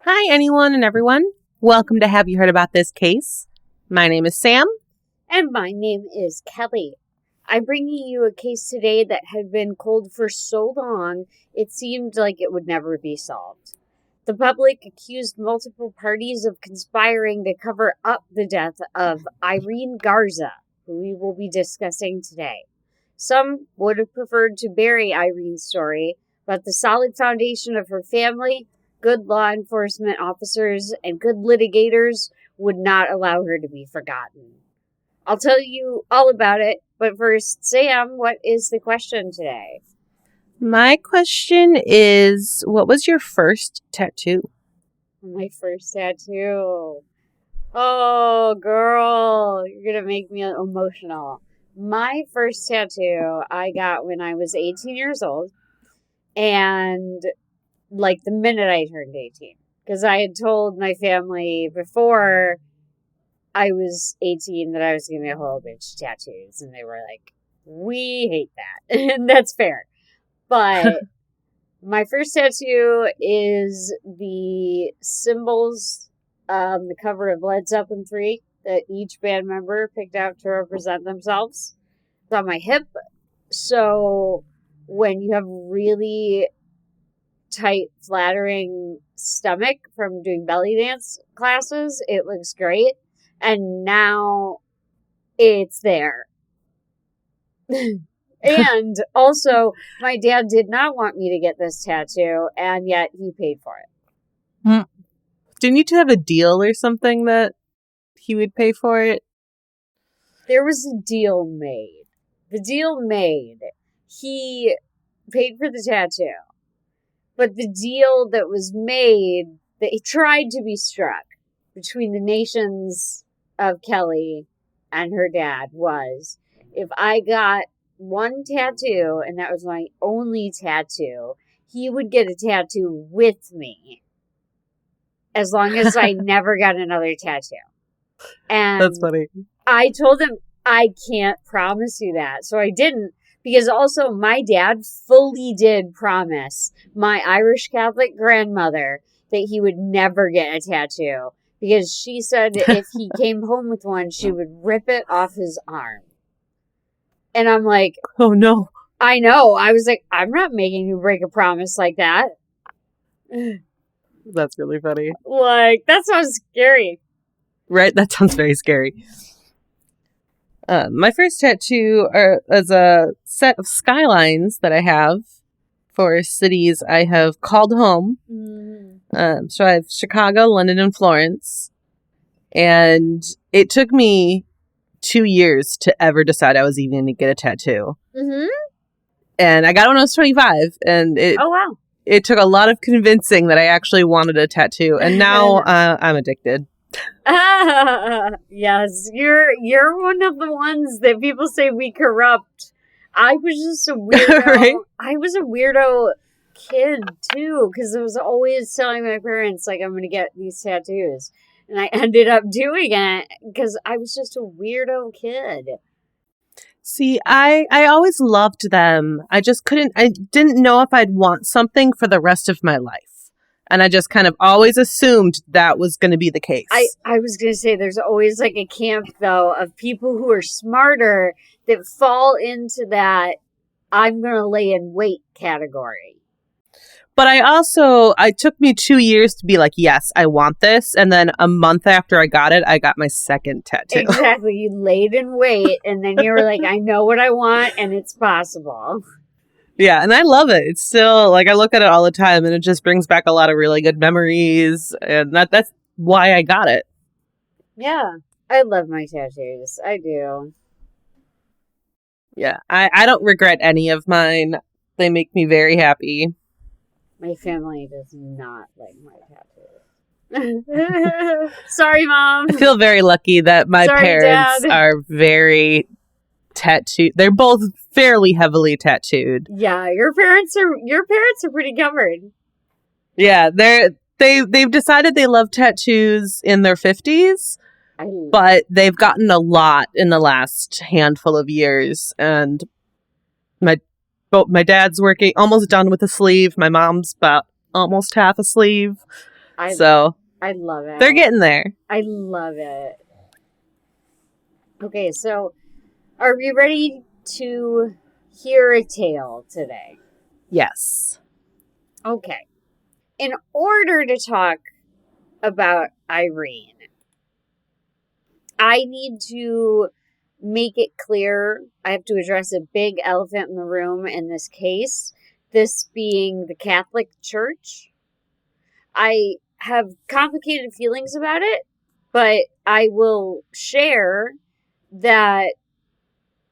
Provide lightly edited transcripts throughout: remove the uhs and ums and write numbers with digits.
Hi, anyone and everyone. Welcome to Have You Heard About This Case? My name is Sam. And my name is Kelly. I'm bringing you a case today that had been cold for so long, it seemed like it would never be solved. The public accused multiple parties of conspiring to cover up the death of Irene Garza, who we will be discussing today. Some would have preferred to bury Irene's story, but the solid foundation of her family, good law enforcement officers, and good litigators would not allow her to be forgotten. I'll tell you all about it, but first, Sam, what is the question today? My question is, what was your first tattoo? My first tattoo. Oh, girl, you're going to make me emotional. My first tattoo I got when I was 18 years old, and like the minute I turned 18, because I had told my family before I was 18 that I was going to get a whole bunch of tattoos, and they were like, we hate that. And that's fair. But my first tattoo is the symbols on the cover of Led Zeppelin 3 that each band member picked out to represent themselves. It's on my hip. So when you have really tight, flattering stomach from doing belly dance classes, it looks great. And now it's there. And also, my dad did not want me to get this tattoo, and yet he paid for it. Didn't you two have a deal or something that he would pay for it? There was a deal made. The deal made. He paid for the tattoo. But the deal that was made, that he tried to be struck between the nations of Kelly and her dad, was if I got one tattoo, and that was my only tattoo, he would get a tattoo with me as long as I never got another tattoo. And that's funny. I told him, I can't promise you that. So I didn't, because also my dad fully did promise my Irish Catholic grandmother that he would never get a tattoo, because she said if he came home with one, she would rip it off his arm. And I'm like, oh no. I know. I was like, I'm not making you break a promise like that. That's really funny. Like, that sounds scary. Right? That sounds very scary. My first tattoo is a set of skylines that I have for cities I have called home. So I have Chicago, London, and Florence. And it took me 2 years to ever decide I was even going to get a tattoo. Mm-hmm. And I got it when I was 25. And it took a lot of convincing that I actually wanted a tattoo. And now I'm addicted. Yes, you're one of the ones that people say we corrupt. I was just a weirdo. Right? I was a weirdo kid too, because I was always telling my parents like I'm going to get these tattoos, and I ended up doing it because I was just a weirdo kid. See, I always loved them. I didn't know if I'd want something for the rest of my life. And I just kind of always assumed that was going to be the case. I was going to say there's always like a camp, though, of people who are smarter that fall into that I'm going to lay in wait category. But it took me 2 years to be like, yes, I want this. And then a month after I got it, I got my second tattoo. Exactly. You laid in wait, and then you were like, I know what I want, and it's possible. Yeah, and I love it. It's still, like, I look at it all the time, and it just brings back a lot of really good memories, and that's why I got it. Yeah, I love my tattoos. I do. Yeah, I don't regret any of mine. They make me very happy. My family does not like my tattoos. Sorry, Mom. I feel very lucky that my parents are very tattooed. They're both fairly heavily tattooed. Yeah, your parents are pretty covered. Yeah, they've decided they love tattoos in their 50s, but they've gotten a lot in the last handful of years. And my dad's almost done with a sleeve. My mom's about almost half a sleeve. So I love it. They're getting there. I love it. Okay, so are we ready to hear a tale today? Yes. Okay. In order to talk about Irene, I need to make it clear. I have to address a big elephant in the room in this case, this being the Catholic Church. I have complicated feelings about it, but I will share that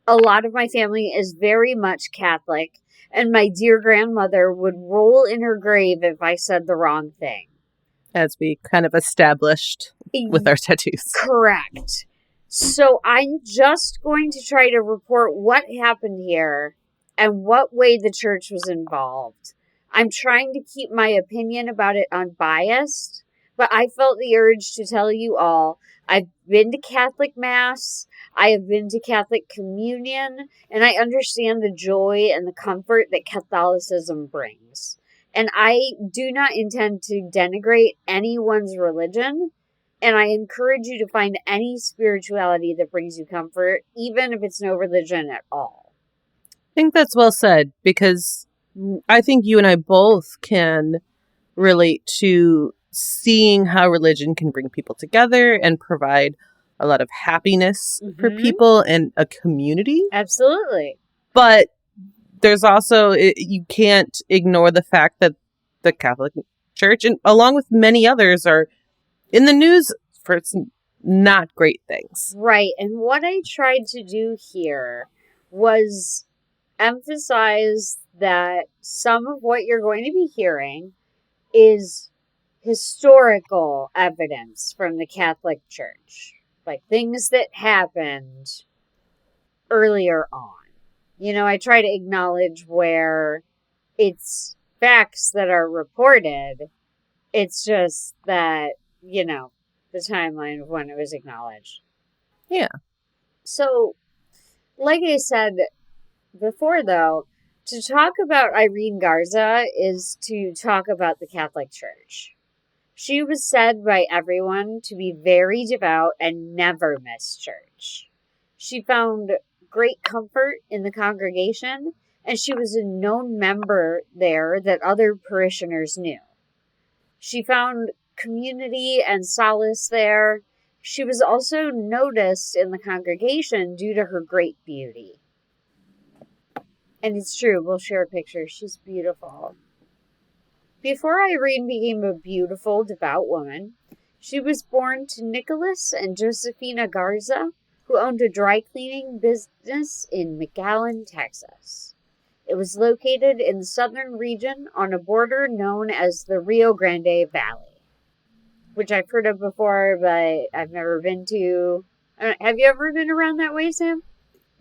a lot of my family is very much Catholic, and my dear grandmother would roll in her grave if I said the wrong thing. As we kind of established with our tattoos. Correct. So I'm just going to try to report what happened here and what way the church was involved. I'm trying to keep my opinion about it unbiased, but I felt the urge to tell you all I've been to Catholic Mass, I have been to Catholic Communion, and I understand the joy and the comfort that Catholicism brings. And I do not intend to denigrate anyone's religion, and I encourage you to find any spirituality that brings you comfort, even if it's no religion at all. I think that's well said, because I think you and I both can relate to seeing how religion can bring people together and provide a lot of happiness for people and a community. Absolutely. But there's also, you can't ignore the fact that the Catholic Church, and along with many others, are in the news for some not great things. Right. And what I tried to do here was emphasize that some of what you're going to be hearing is historical evidence from the Catholic Church. Like things that happened earlier on. You know, I try to acknowledge where it's facts that are reported. It's just that, you know, the timeline of when it was acknowledged. Yeah. So, like I said before, though, to talk about Irene Garza is to talk about the Catholic Church. She was said by everyone to be very devout and never miss church. She found great comfort in the congregation, and she was a known member there that other parishioners knew. She found community and solace there. She was also noticed in the congregation due to her great beauty. And it's true, we'll share a picture. She's beautiful. Before Irene became a beautiful, devout woman, she was born to Nicholas and Josefina Garza, who owned a dry cleaning business in McAllen, Texas. It was located in the southern region on a border known as the Rio Grande Valley, which I've heard of before, but I've never been to. Have you ever been around that way, Sam?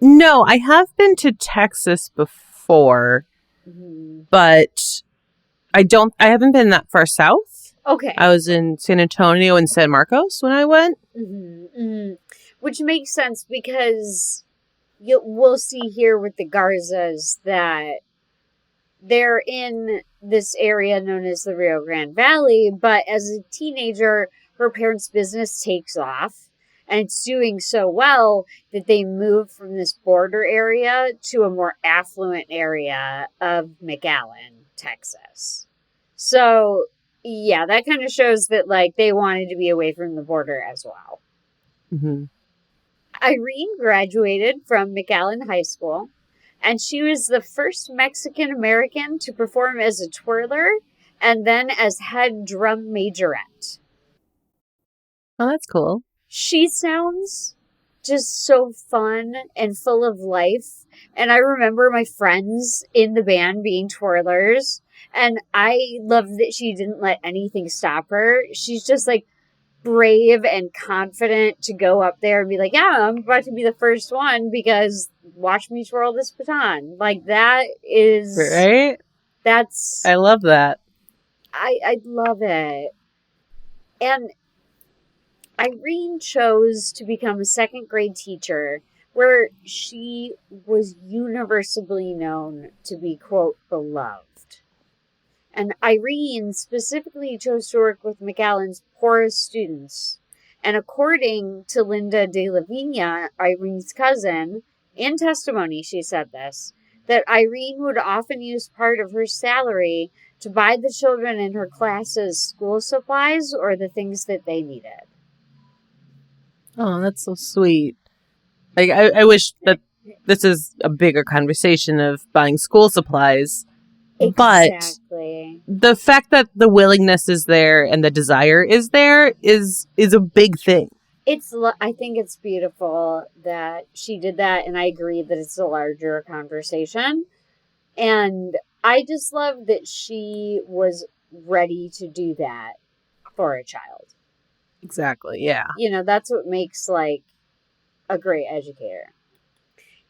No, I have been to Texas before, but I haven't been that far south. Okay. I was in San Antonio and San Marcos when I went. Which makes sense because we'll see here with the Garzas that they're in this area known as the Rio Grande Valley, but as a teenager, her parents' business takes off, and it's doing so well that they move from this border area to a more affluent area of McAllen, Texas. So, yeah, that kind of shows that, like, they wanted to be away from the border as well. Irene graduated from McAllen High School, and she was the first Mexican American to perform as a twirler and then as head drum majorette. Oh, that's cool. She sounds just so fun and full of life. And I remember my friends in the band being twirlers, and I love that she didn't let anything stop her. She's just like brave and confident to go up there and be like, yeah, I'm about to be the first one because watch me twirl this baton. Like that is right. I love that. I love it. And Irene chose to become a second grade teacher where she was universally known to be, quote, beloved. And Irene specifically chose to work with McAllen's poorest students. And according to Linda de Lavinia, Irene's cousin, in testimony she said this, that Irene would often use part of her salary to buy the children in her classes school supplies or the things that they needed. Oh, that's so sweet. Like, I wish that this is a bigger conversation of buying school supplies. Exactly. But the fact that the willingness is there and the desire is there is a big thing. I think it's beautiful that she did that, and I agree that it's a larger conversation. And I just love that she was ready to do that for a child. Exactly, yeah. You know, that's what makes, like, a great educator.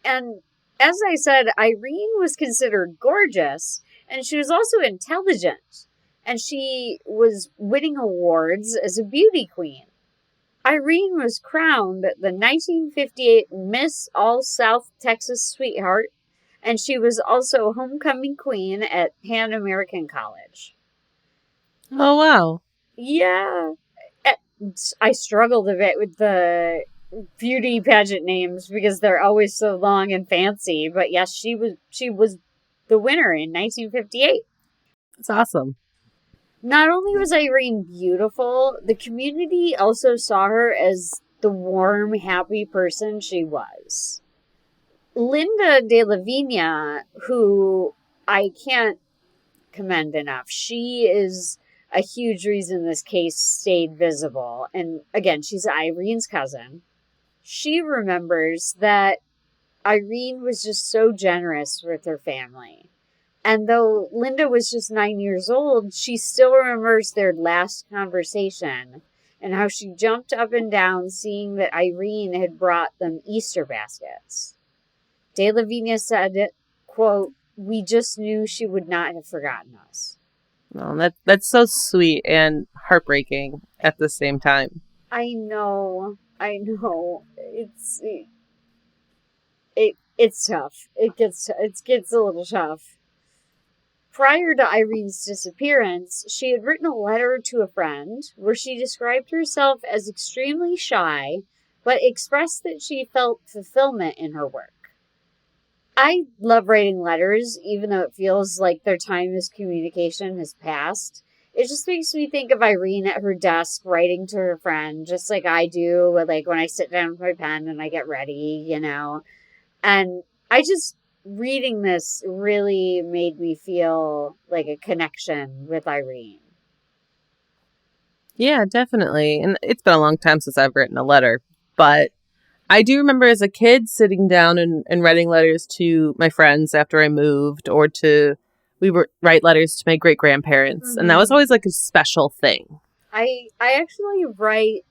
And as I said, Irene was considered gorgeous, and she was also intelligent. And she was winning awards as a beauty queen. Irene was crowned the 1958 Miss All South Texas Sweetheart, and she was also homecoming queen at Pan American College. Oh, wow. Yeah. I struggled a bit with the beauty pageant names because they're always so long and fancy. But yes, she was the winner in 1958. That's awesome. Not only was Irene beautiful, the community also saw her as the warm, happy person she was. Linda de Lavinia, who I can't commend enough, she is a huge reason this case stayed visible. And again, she's Irene's cousin. She remembers that Irene was just so generous with her family. And though Linda was just 9 years old, she still remembers their last conversation and how she jumped up and down seeing that Irene had brought them Easter baskets. De Lavinia said, quote, "We just knew she would not have forgotten us." Well, that's so sweet and heartbreaking at the same time. I know. It's tough. It gets a little tough. Prior to Irene's disappearance, she had written a letter to a friend where she described herself as extremely shy, but expressed that she felt fulfillment in her work. I love writing letters, even though it feels like their time as communication has passed. It just makes me think of Irene at her desk writing to her friend, just like I do, like when I sit down with my pen and I get ready, you know. And reading this really made me feel like a connection with Irene. Yeah, definitely. And it's been a long time since I've written a letter, but I do remember as a kid sitting down and writing letters to my friends after I moved, or we would write letters to my great-grandparents. Mm-hmm. And that was always like a special thing. I actually write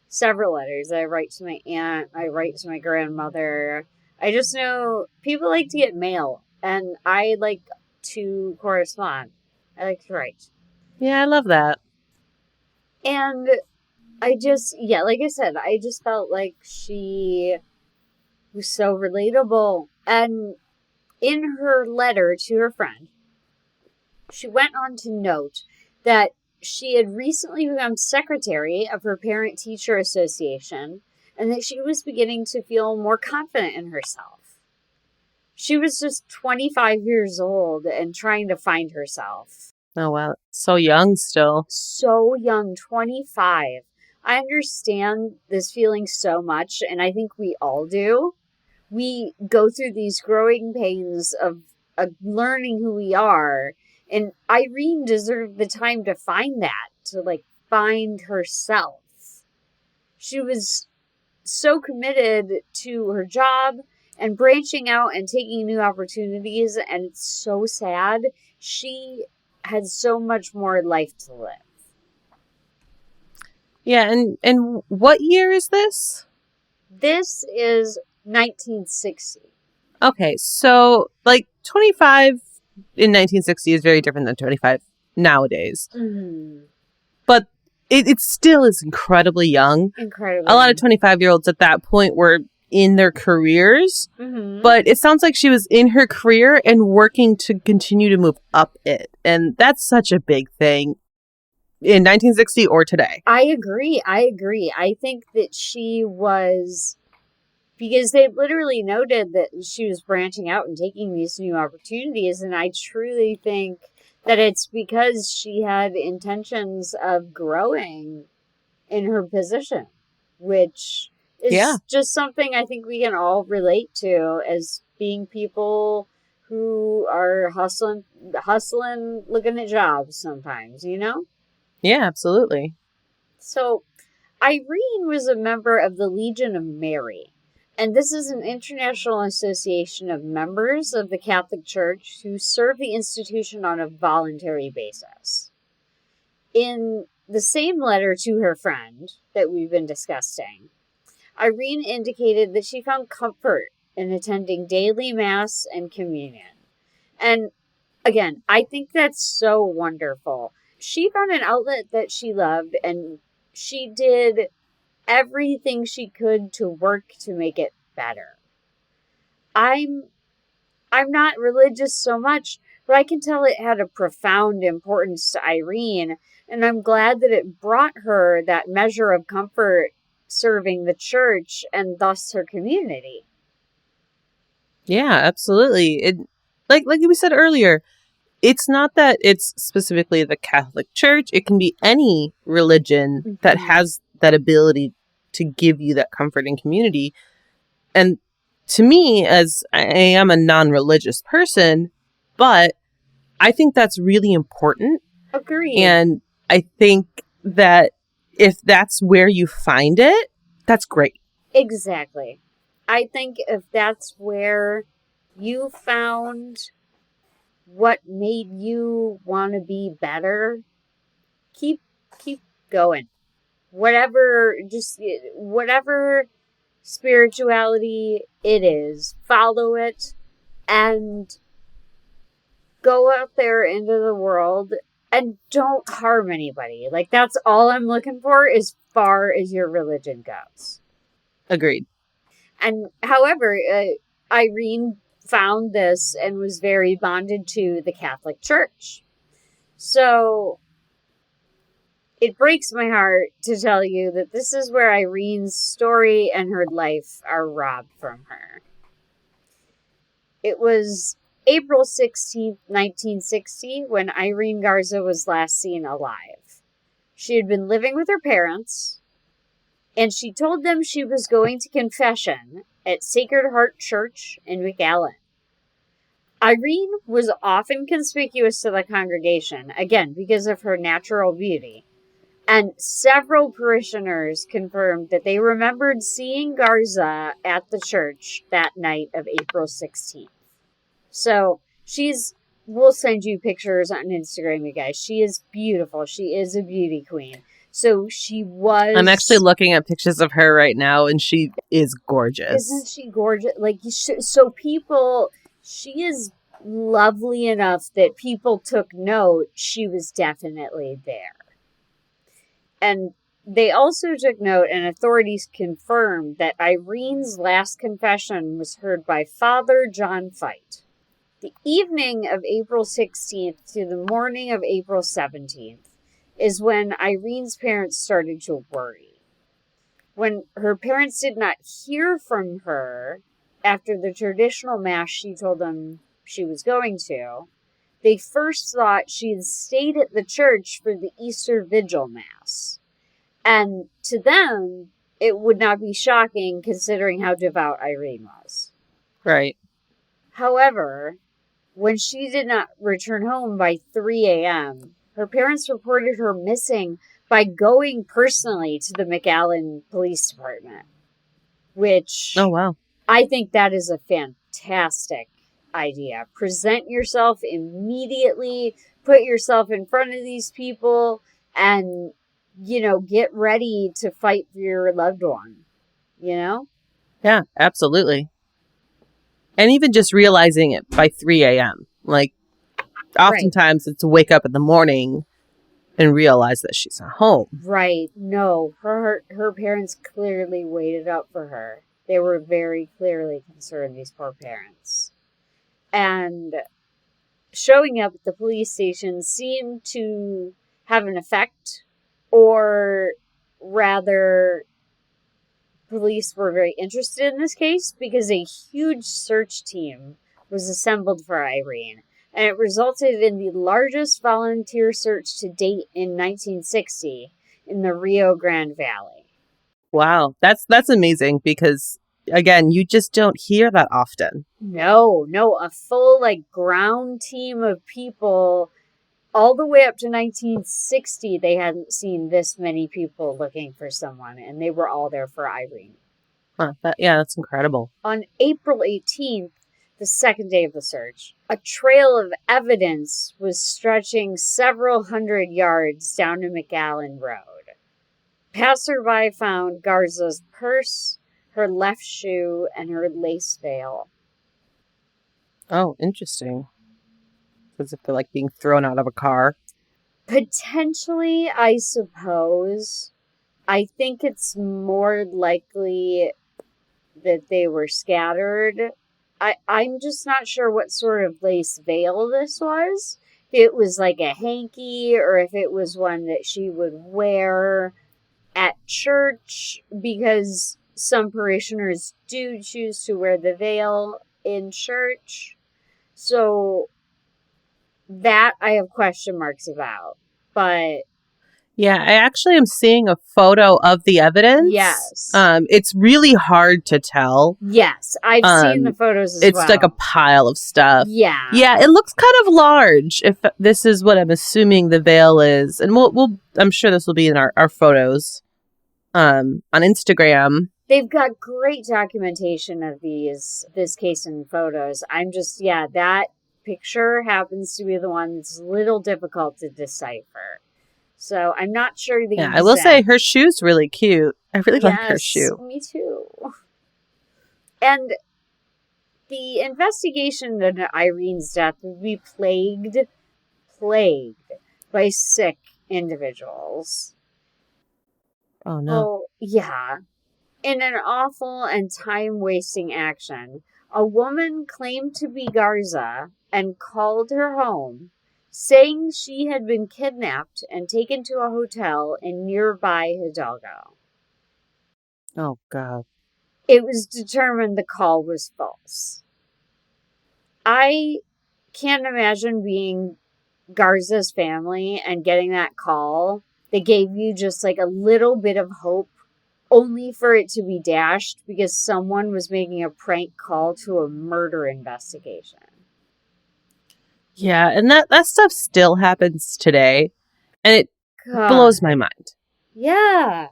several letters. I write to my aunt. I write to my grandmother. I just know people like to get mail, and I like to correspond. I like to write. Yeah, I love that. And like I said, I just felt like she was so relatable. And in her letter to her friend, she went on to note that she had recently become secretary of her parent-teacher association, and that she was beginning to feel more confident in herself. She was just 25 years old and trying to find herself. Oh, wow. So young still. So young, 25. I understand this feeling so much, and I think we all do. We go through these growing pains of learning who we are, and Irene deserved the time to find that, to, like, find herself. She was so committed to her job and branching out and taking new opportunities, and it's so sad. She had so much more life to live. Yeah, and what year is this? This is 1960. Okay, so like 25 in 1960 is very different than 25 nowadays. Mm-hmm. But it still is incredibly young. Incredibly. A lot of 25-year-olds at that point were in their careers, but it sounds like she was in her career and working to continue to move up it. And that's such a big thing in 1960 or today. I agree. I think that she was, because they literally noted that she was branching out and taking these new opportunities. And I truly think that it's because she had intentions of growing in her position, which is just something I think we can all relate to as being people who are hustling, looking at jobs sometimes, you know? Yeah, absolutely. So Irene was a member of the Legion of Mary, and this is an international association of members of the Catholic Church who serve the institution on a voluntary basis. In the same letter to her friend that we've been discussing, Irene indicated that she found comfort in attending daily Mass and communion. And again, I think that's so wonderful. She found an outlet that she loved, and she did everything she could to work to make it better. I'm not religious so much, but I can tell it had a profound importance to Irene, and I'm glad that it brought her that measure of comfort serving the church and thus her community. Yeah, absolutely. It like we said earlier, it's not that it's specifically the Catholic Church. It can be any religion that has that ability to give you that comfort and community. And to me, as I am a non-religious person, but I think that's really important. Agreed. And I think that if that's where you find it, that's great. Exactly. I think if that's where you found what made you want to be better, keep going. Whatever spirituality it is, follow it and go out there into the world and don't harm anybody. Like, that's all I'm looking for as far as your religion goes. Agreed. And however, Irene found this and was very bonded to the Catholic Church. So it breaks my heart to tell you that this is where Irene's story and her life are robbed from her. It was April 16th, 1960, when Irene Garza was last seen alive. She had been living with her parents, and she told them she was going to confession at Sacred Heart Church in McAllen. Irene was often conspicuous to the congregation, again, because of her natural beauty. And several parishioners confirmed that they remembered seeing Garza at the church that night of April 16th. So we'll send you pictures on Instagram, you guys. She is beautiful. She is a beauty queen. So she was... I'm actually looking at pictures of her right now, and she is gorgeous. Isn't she gorgeous? Like, so people... She is lovely enough that people took note she was definitely there. And they also took note, and authorities confirmed, that Irene's last confession was heard by Father John Fite. The evening of April 16th to the morning of April 17th is when Irene's parents started to worry. When her parents did not hear from her after the traditional mass she told them she was going to, they first thought she had stayed at the church for the Easter Vigil Mass. And to them, it would not be shocking considering how devout Irene was. Right. However, when she did not return home by 3 a.m., her parents reported her missing by going personally to the McAllen Police Department. Which... Oh, wow. I think that is a fantastic idea. Present yourself immediately, put yourself in front of these people, and, get ready to fight for your loved one, Yeah, absolutely. And even just realizing it by 3 a.m. Like, oftentimes it's to wake up in the morning and realize that she's at home. Right. No, her parents clearly waited up for her. They were very clearly concerned, these poor parents. And showing up at the police station seemed to have an effect, or rather, police were very interested in this case because a huge search team was assembled for Irene, and it resulted in the largest volunteer search to date in 1960 in the Rio Grande Valley. Wow, that's amazing because, again, you just don't hear that often. No, a full ground team of people all the way up to 1960. They hadn't seen this many people looking for someone, and they were all there for Irene. Huh, that's incredible. On April 18th, the second day of the search, a trail of evidence was stretching several hundred yards down to McAllen Road. Passerby found Garza's purse, her left shoe, and her lace veil. Oh, interesting. As if they're being thrown out of a car. Potentially, I suppose. I think it's more likely that they were scattered. I'm just not sure what sort of lace veil this was. If it was a hanky, or if it was one that she would wear at church, because some parishioners do choose to wear the veil in church. So that I have question marks about. But yeah, I actually am seeing a photo of the evidence. Yes. It's really hard to tell. Yes, I've seen the photos as well. It's like a pile of stuff. Yeah. Yeah, it looks kind of large, if this is what I'm assuming the veil is. And I'm sure this will be in our photos on Instagram. They've got great documentation of this case in photos. That picture happens to be the one that's a little difficult to decipher. So I'm not sure the exact. I will say her shoe's really cute. I really like her shoe. Me too. And the investigation into Irene's death would be plagued by sick individuals. Oh, no. Oh, yeah. In an awful and time-wasting action, a woman claimed to be Garza and called her home, saying she had been kidnapped and taken to a hotel in nearby Hidalgo. Oh, God. It was determined the call was false. I can't imagine being Garza's family and getting that call that gave you just a little bit of hope, only for it to be dashed because someone was making a prank call to a murder investigation. Yeah, and that stuff still happens today, and it blows my mind. Yeah.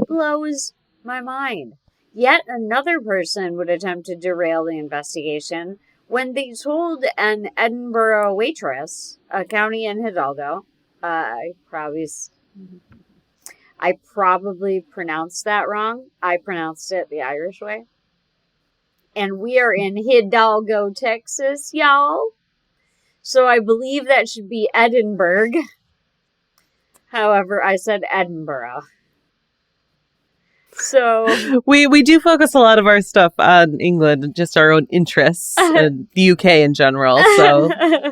Blows my mind. Yet another person would attempt to derail the investigation when they told an Edinburgh waitress, a county in Hidalgo, I probably pronounced that wrong. I pronounced it the Irish way. And we are in Hidalgo, Texas, y'all. So I believe that should be Edinburgh. However, I said Edinburgh. So we do focus a lot of our stuff on England and just our own interests and the UK in general. So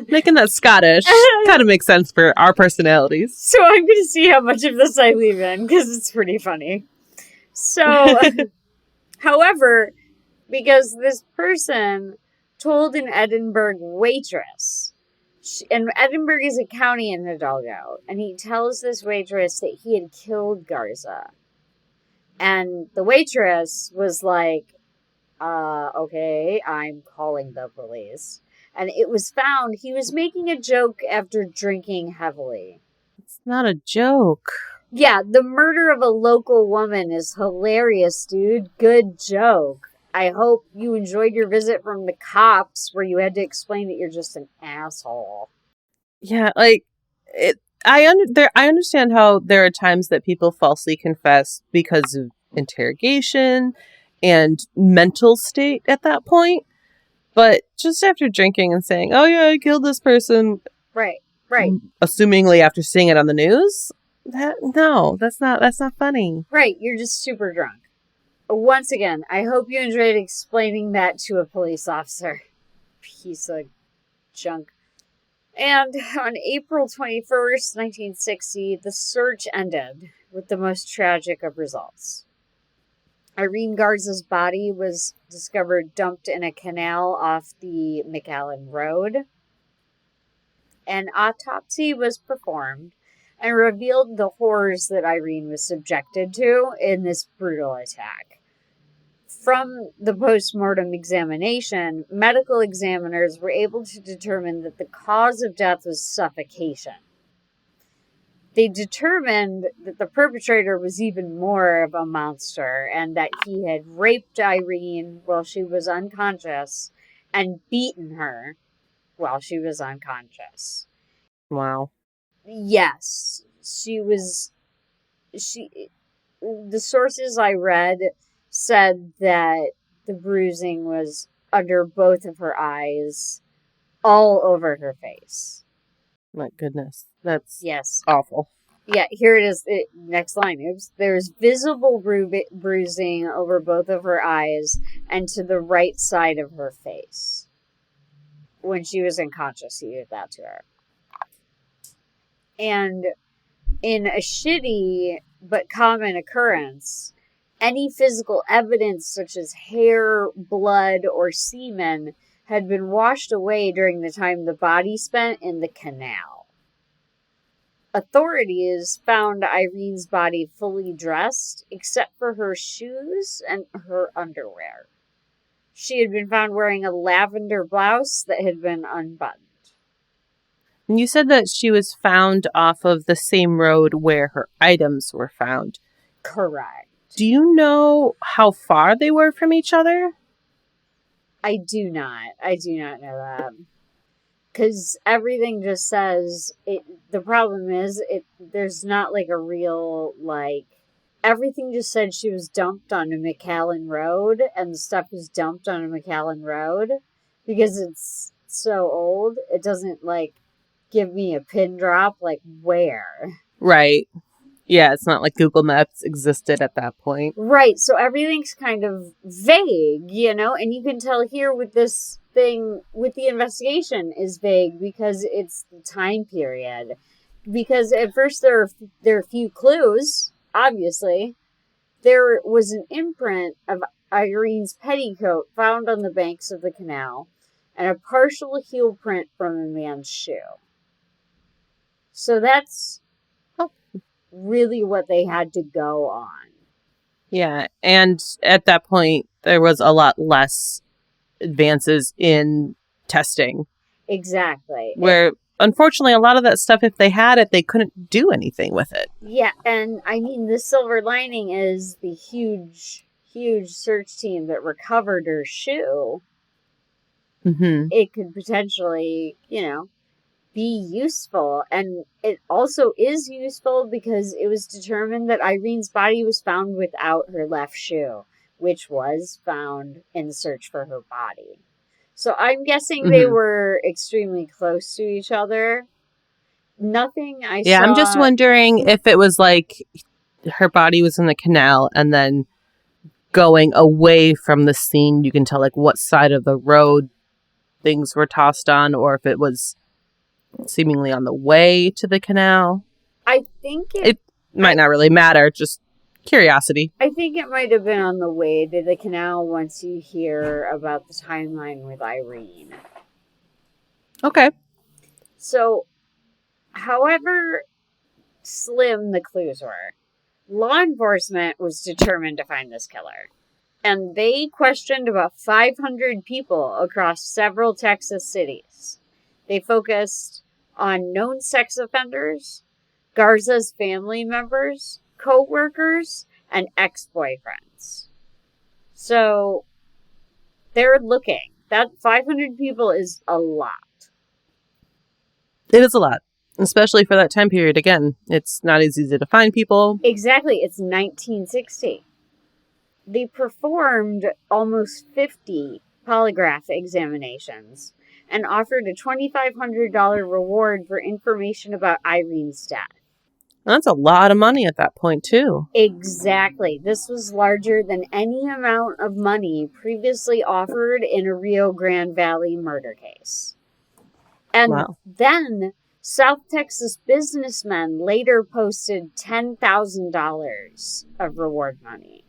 making that Scottish kind of makes sense for our personalities. So I'm going to see how much of this I leave in because it's pretty funny. So, however, because this person told an Edinburgh waitress, and Edinburgh is a county in Hidalgo, and he tells this waitress that he had killed Garza. And the waitress was like, okay, I'm calling the police. And it was found he was making a joke after drinking heavily. It's not a joke. Yeah, the murder of a local woman is hilarious, dude. Good joke. I hope you enjoyed your visit from the cops where you had to explain that you're just an asshole. Yeah, I understand how there are times that people falsely confess because of interrogation and mental state at that point. But just after drinking and saying, oh yeah, I killed this person. Right. Assumingly after seeing it on the news, that's not funny. Right, you're just super drunk. once again, I hope you enjoyed explaining that to a police officer. Piece of junk. And on April 21st, 1960, the search ended with the most tragic of results. Irene Garza's body was discovered dumped in a canal off the McAllen Road. An autopsy was performed and revealed the horrors that Irene was subjected to in this brutal attack. From the post-mortem examination, medical examiners were able to determine that the cause of death was suffocation. They determined that the perpetrator was even more of a monster and that he had raped Irene while she was unconscious and beaten her while she was unconscious. Wow. Yes, the sources I read said that the bruising was under both of her eyes, all over her face. My goodness. That's yes, awful. Yeah, here it is. Next line. There's visible bruising over both of her eyes and to the right side of her face. When she was unconscious, he did that to her. And in a shitty but common occurrence, any physical evidence such as hair, blood, or semen had been washed away during the time the body spent in the canal. Authorities found Irene's body fully dressed, except for her shoes and her underwear. She had been found wearing a lavender blouse that had been unbuttoned. You said that she was found off of the same road where her items were found. Correct. Do you know how far they were from each other? I do not know that. Because everything just says it. The problem is there's not like a real everything just said she was dumped on a McAllen Road, and the stuff was dumped on a McAllen Road because it's so old. It doesn't give me a pin drop where. Right. Yeah, it's not like Google Maps existed at that point. Right. So everything's kind of vague, and you can tell here with this thing with the investigation is vague because it's the time period. Because at first there are a few clues, obviously. There was an imprint of Irene's petticoat found on the banks of the canal and a partial heel print from a man's shoe. So that's really what they had to go on. Yeah, and at that point, there was a lot less advances in testing. Exactly. Where, unfortunately, a lot of that stuff, if they had it, they couldn't do anything with it. Yeah, and I mean, the silver lining is the huge, huge search team that recovered her shoe. Mm-hmm. It could potentially, be useful. And it also is useful because it was determined that Irene's body was found without her left shoe, which was found in the search for her body. So I'm guessing they were extremely close to each other. Nothing I saw... Yeah, I'm just wondering if it was her body was in the canal and then going away from the scene, you can tell what side of the road things were tossed on, or if it was seemingly on the way to the canal. I think it might not really matter, just curiosity. I think it might have been on the way to the canal once you hear about the timeline with Irene. Okay. So, however slim the clues were, law enforcement was determined to find this killer. And they questioned about 500 people across several Texas cities. They focused on known sex offenders, Garza's family members, co-workers, and ex-boyfriends. So, they're looking. That 500 people is a lot. It is a lot, especially for that time period. Again, it's not as easy to find people. Exactly. It's 1960. They performed almost 50 polygraph examinations and offered a $2,500 reward for information about Irene's death. That's a lot of money at that point, too. Exactly. This was larger than any amount of money previously offered in a Rio Grande Valley murder case. And then South Texas businessmen later posted $10,000 of reward money.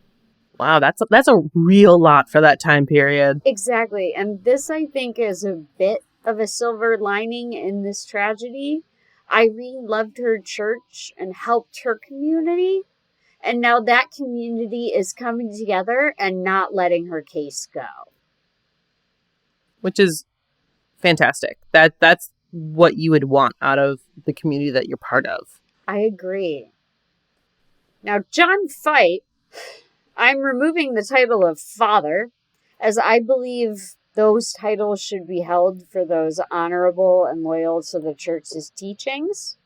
Wow, that's a real lot for that time period. Exactly. And this, I think, is a bit of a silver lining in this tragedy. Irene loved her church and helped her community. And now that community is coming together and not letting her case go. Which is fantastic. That's what you would want out of the community that you're part of. I agree. Now, John Fight, I'm removing the title of father, as I believe those titles should be held for those honorable and loyal to the church's teachings.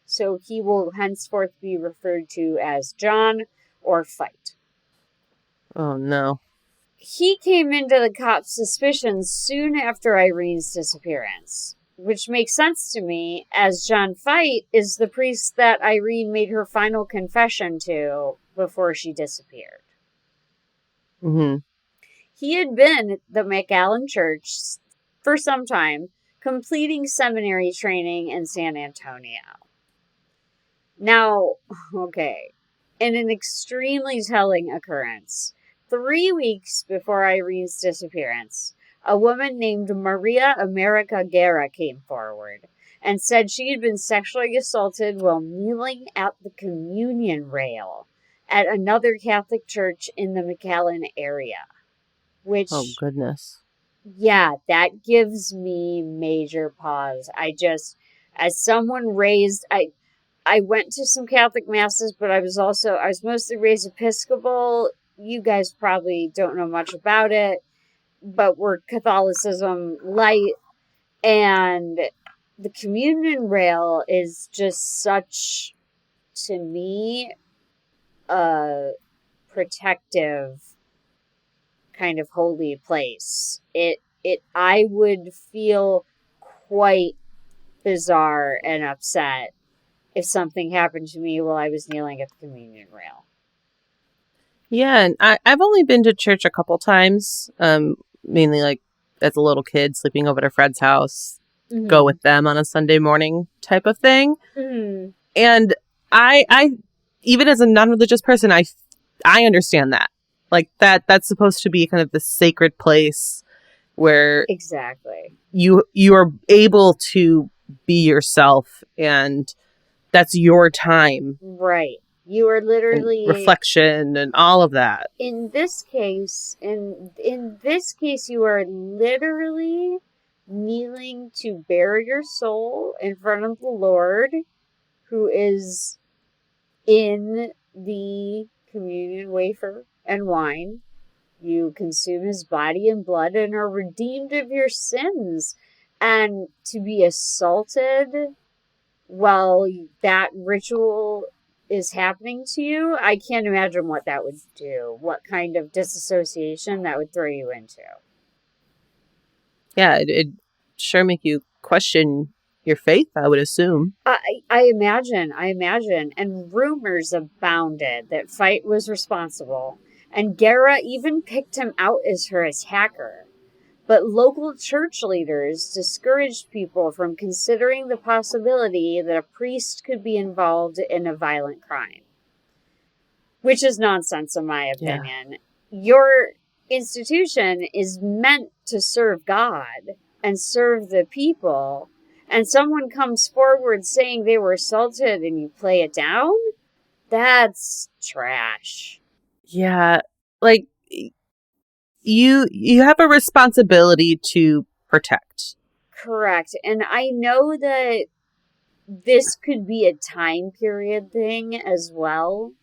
So he will henceforth be referred to as John or Fight. Oh, no. He came into the cops' suspicions soon after Irene's disappearance, which makes sense to me, as John Fight is the priest that Irene made her final confession to before she disappeared. Mm-hmm. He had been at the McAllen Church for some time, completing seminary training in San Antonio. Now, okay, in an extremely telling occurrence, 3 weeks before Irene's disappearance, a woman named Maria America Guerra came forward and said she had been sexually assaulted while kneeling at the communion rail at another Catholic church in the McAllen area. Which, oh, goodness. Yeah, that gives me major pause. As someone raised, I went to some Catholic masses, but I was mostly raised Episcopal. You guys probably don't know much about it, but we're Catholicism light, and the communion rail is just such, to me, a protective kind of holy place. I would feel quite bizarre and upset if something happened to me while I was kneeling at the communion rail. Yeah, and I've only been to church a couple times, mainly like as a little kid, sleeping over at a friend's house, go with them on a Sunday morning type of thing. Mm-hmm. And I even as a non-religious person, I understand that. Like that's supposed to be kind of the sacred place where exactly you are able to be yourself, and that's your time. Right. You are literally and reflection and all of that. In this case, you are literally kneeling to bare your soul in front of the Lord, who is in the communion wafer and wine. You consume his body and blood and are redeemed of your sins. And to be assaulted while that ritual is happening to you, I can't imagine what that would do. What kind of disassociation that would throw you into. Yeah, it'd sure make you question your faith, I would assume. I imagine. And rumors abounded that Fight was responsible. And Guerra even picked him out as her attacker. But local church leaders discouraged people from considering the possibility that a priest could be involved in a violent crime. Which is nonsense, in my opinion. Yeah. Your institution is meant to serve God and serve the people. And someone comes forward saying they were assaulted and you play it down? That's trash. Yeah, like you have a responsibility to protect. Correct. And I know that this could be a time period thing as well.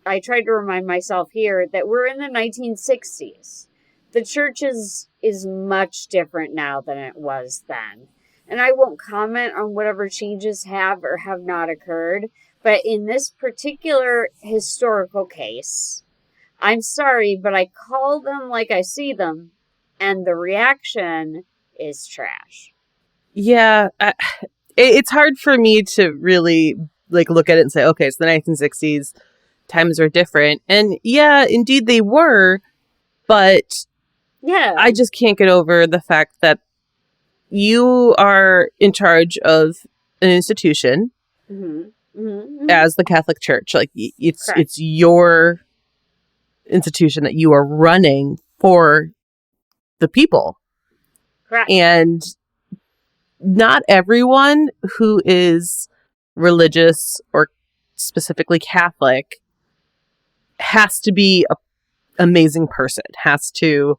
I tried to remind myself here that we're in the 1960s. The church is much different now than it was then. And I won't comment on whatever changes have or have not occurred, but in this particular historical case, I'm sorry, but I call them like I see them, and the reaction is trash. Yeah, it's hard for me to really like look at it and say, okay, it's the 1960s, times are different. And yeah, indeed they were, but Yeah. I just can't get over the fact that you are in charge of an institution as the Catholic Church. Like it's your institution that you are running for the people. Correct. And not everyone who is religious or specifically Catholic has to be an amazing person, has to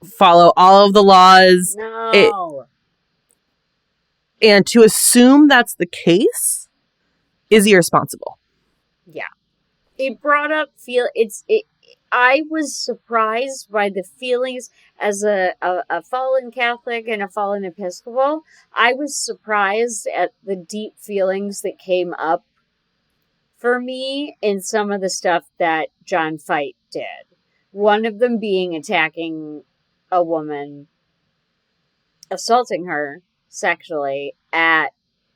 follow all of the laws. And to assume that's the case is irresponsible. Yeah. It brought up I was surprised by the feelings as a fallen Catholic and a fallen Episcopal. I was surprised at the deep feelings that came up for me in some of the stuff that John Fight did. One of them being attacking a woman, assaulting her sexually at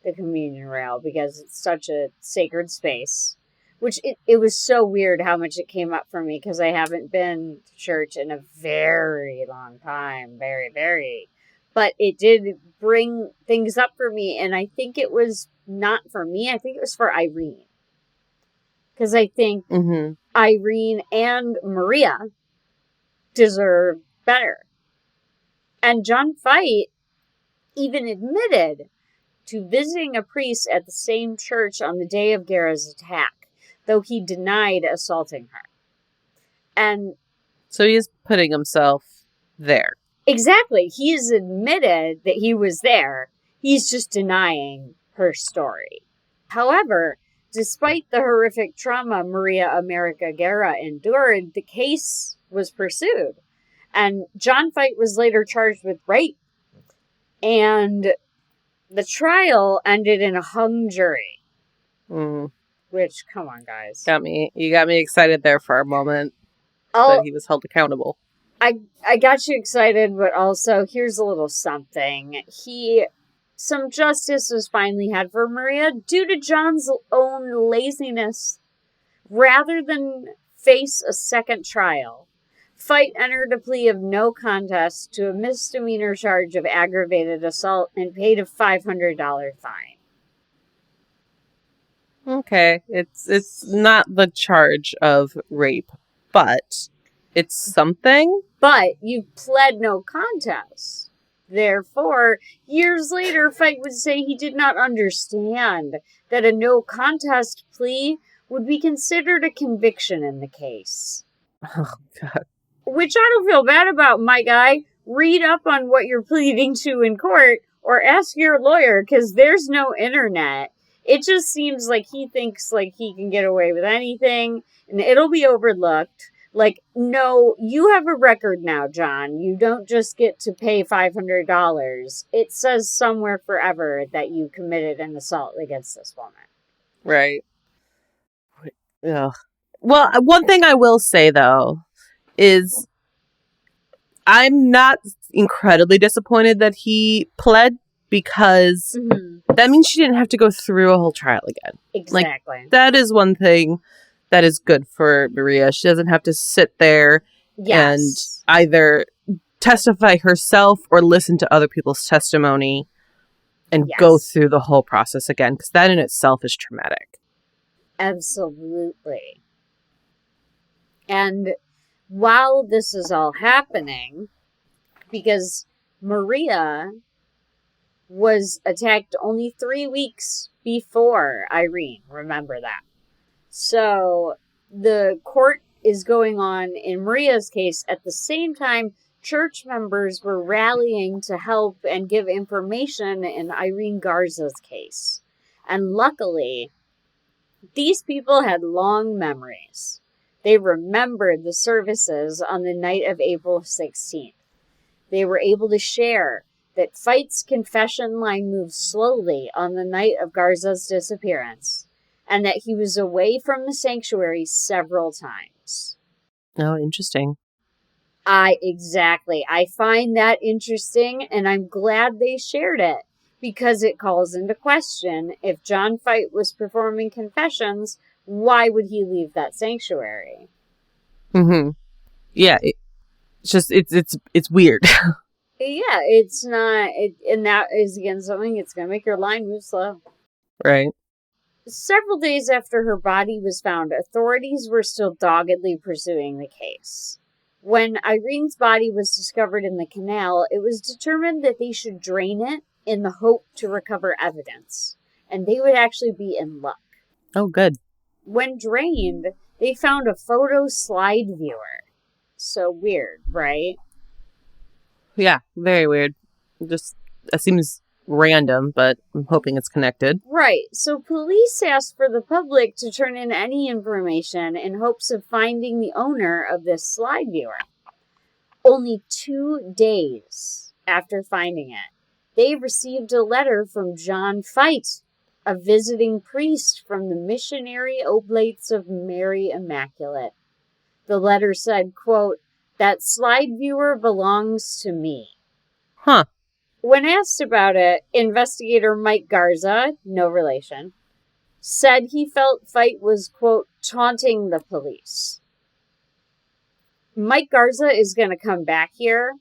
the communion rail because it's such a sacred space. Which it was so weird how much it came up for me because I haven't been to church in a very long time. Very, very. But it did bring things up for me, and I think it was not for me. I think it was for Irene. Because I think Irene and Maria deserve better. And John Fight even admitted to visiting a priest at the same church on the day of Guerra's attack, though he denied assaulting her. And so he's putting himself there. Exactly. He has admitted that he was there. He's just denying her story. However, despite the horrific trauma Maria America Guerra endured, the case was pursued. And John Fight was later charged with rape. And the trial ended in a hung jury. Which, come on, guys. You got me excited there for a moment that he was held accountable. I got you excited, but also here's a little something. Some justice was finally had for Maria due to John's own laziness. Rather than face a second trial, Fight entered a plea of no contest to a misdemeanor charge of aggravated assault and paid a $500 fine. Okay, it's not the charge of rape, but it's something. But you pled no contest. Therefore, years later, Fight would say he did not understand that a no contest plea would be considered a conviction in the case. Oh, God. Which I don't feel bad about, my guy. Read up on what you're pleading to in court or ask your lawyer, because there's no internet. It just seems like he thinks like he can get away with anything and it'll be overlooked. Like, no, you have a record now, John. You don't just get to pay $500. It says somewhere forever that you committed an assault against this woman. Right. Yeah. Well, one thing I will say, though, is I'm not incredibly disappointed that he pled because that means she didn't have to go through a whole trial again. Exactly. Like, that is one thing that is good for Maria. She doesn't have to sit there and either testify herself or listen to other people's testimony and go through the whole process again, because that in itself is traumatic. Absolutely. And while this is all happening, because Maria was attacked only 3 weeks before Irene, remember that. So the court is going on in Maria's case. At the same time, church members were rallying to help and give information in Irene Garza's case. And luckily, these people had long memories. They remembered the services on the night of April 16th. They were able to share that Fight's confession line moved slowly on the night of Garza's disappearance, and that he was away from the sanctuary several times. Oh, interesting. Exactly. I find that interesting, and I'm glad they shared it. because it calls into question, if John Fight was performing confessions, why would he leave that sanctuary? Mm-hmm. Yeah, it's just it's weird. Yeah, it's not, and that is again something. It's gonna make your line move slow. Right. Several days after her body was found, authorities were still doggedly pursuing the case. When Irene's body was discovered in the canal, it was determined that they should drain it in the hope to recover evidence, and they would actually be in luck. Oh, good. When drained, they found a photo slide viewer. So weird, right? Yeah, very weird. Just it seems random, but I'm hoping it's connected. Right. So police asked for the public to turn in any information in hopes of finding the owner of this slide viewer. Only 2 days after finding it, they received a letter from John Fight, a visiting priest from the Missionary Oblates of Mary Immaculate. The letter said, quote, "That slide viewer belongs to me." Huh. When asked about it, investigator Mike Garza, no relation, said he felt Fight was, quote, taunting the police. Mike Garza is going to come back here.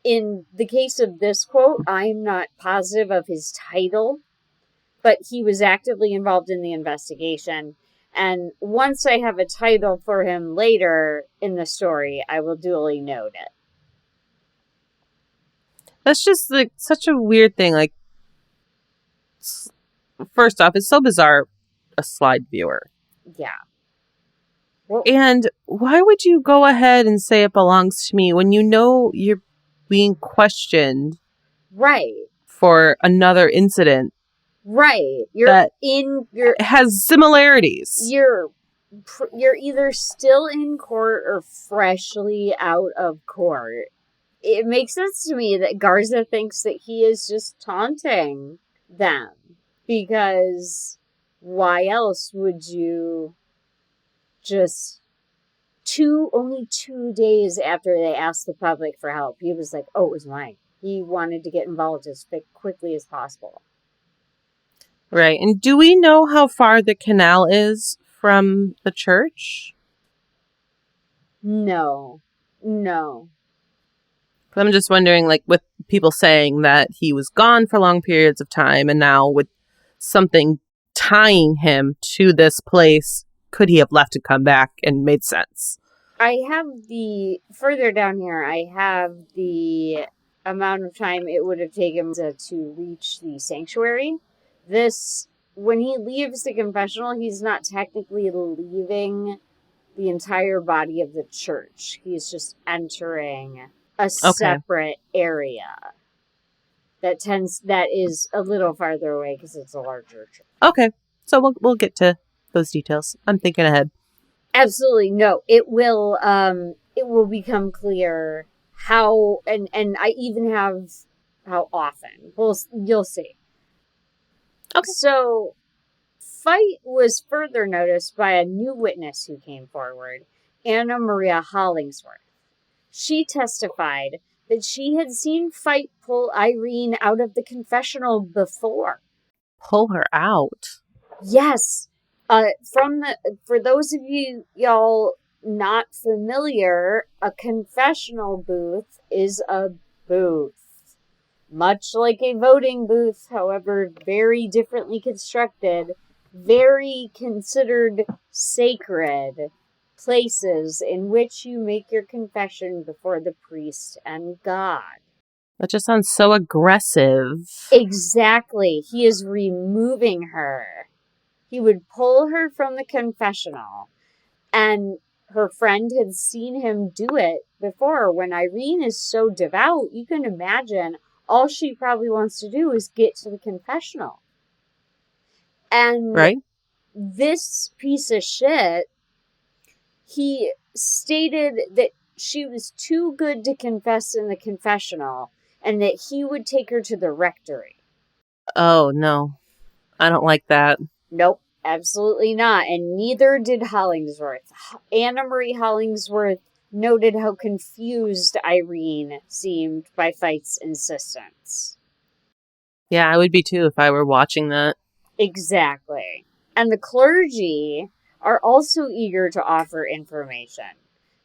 In the case of this quote, I'm not positive of his title, but he was actively involved in the investigation. And once I have a title for him later in the story, I will duly note it. That's just like such a weird thing. Like, first off, it's so bizarre, a slide viewer. Yeah. Well, And why would you go ahead and say it belongs to me when you know you're being questioned right. for another incident? Right. That You're has similarities. You're either still in court or freshly out of court. It makes sense to me that Garza thinks that he is just taunting them, because why else would you just only 2 days after they asked the public for help, he was like, oh, it was mine. He wanted to get involved as quickly as possible. Right. And do we know how far the canal is from the church? No. I'm just wondering, like, with people saying that he was gone for long periods of time, and now with something tying him to this place, could he have left to come back and made sense? I have further down here, I have the amount of time it would have taken to reach the sanctuary. When he leaves the confessional, he's not technically leaving the entire body of the church. He's just entering a separate area that is a little farther away because it's a larger church. Okay, so we'll get to those details. I'm thinking ahead. Absolutely no. It will become clear how, and I even have how often. You'll see. Okay. So, Fight was further noticed by a new witness who came forward, Anna Maria Hollingsworth. She testified that she had seen Fight pull Irene out of the confessional before. Pull her out? Yes. For those of y'all not familiar, a confessional booth is a booth. Much like a voting booth, however, very differently constructed, very considered sacred places in which you make your confession before the priest and God. That just sounds so aggressive. Exactly. He is removing her. He would pull her from the confessional, and her friend had seen him do it before. When Irene is so devout, you can imagine all she probably wants to do is get to the confessional. And right? This piece of shit, he stated that she was too good to confess in the confessional and that he would take her to the rectory. Oh, no. I don't like that. Nope, absolutely not. And neither did Hollingsworth. Anna Marie Hollingsworth noted how confused Irene seemed by Fight's insistence. Yeah, I would be too if I were watching that. Exactly. And the clergy are also eager to offer information.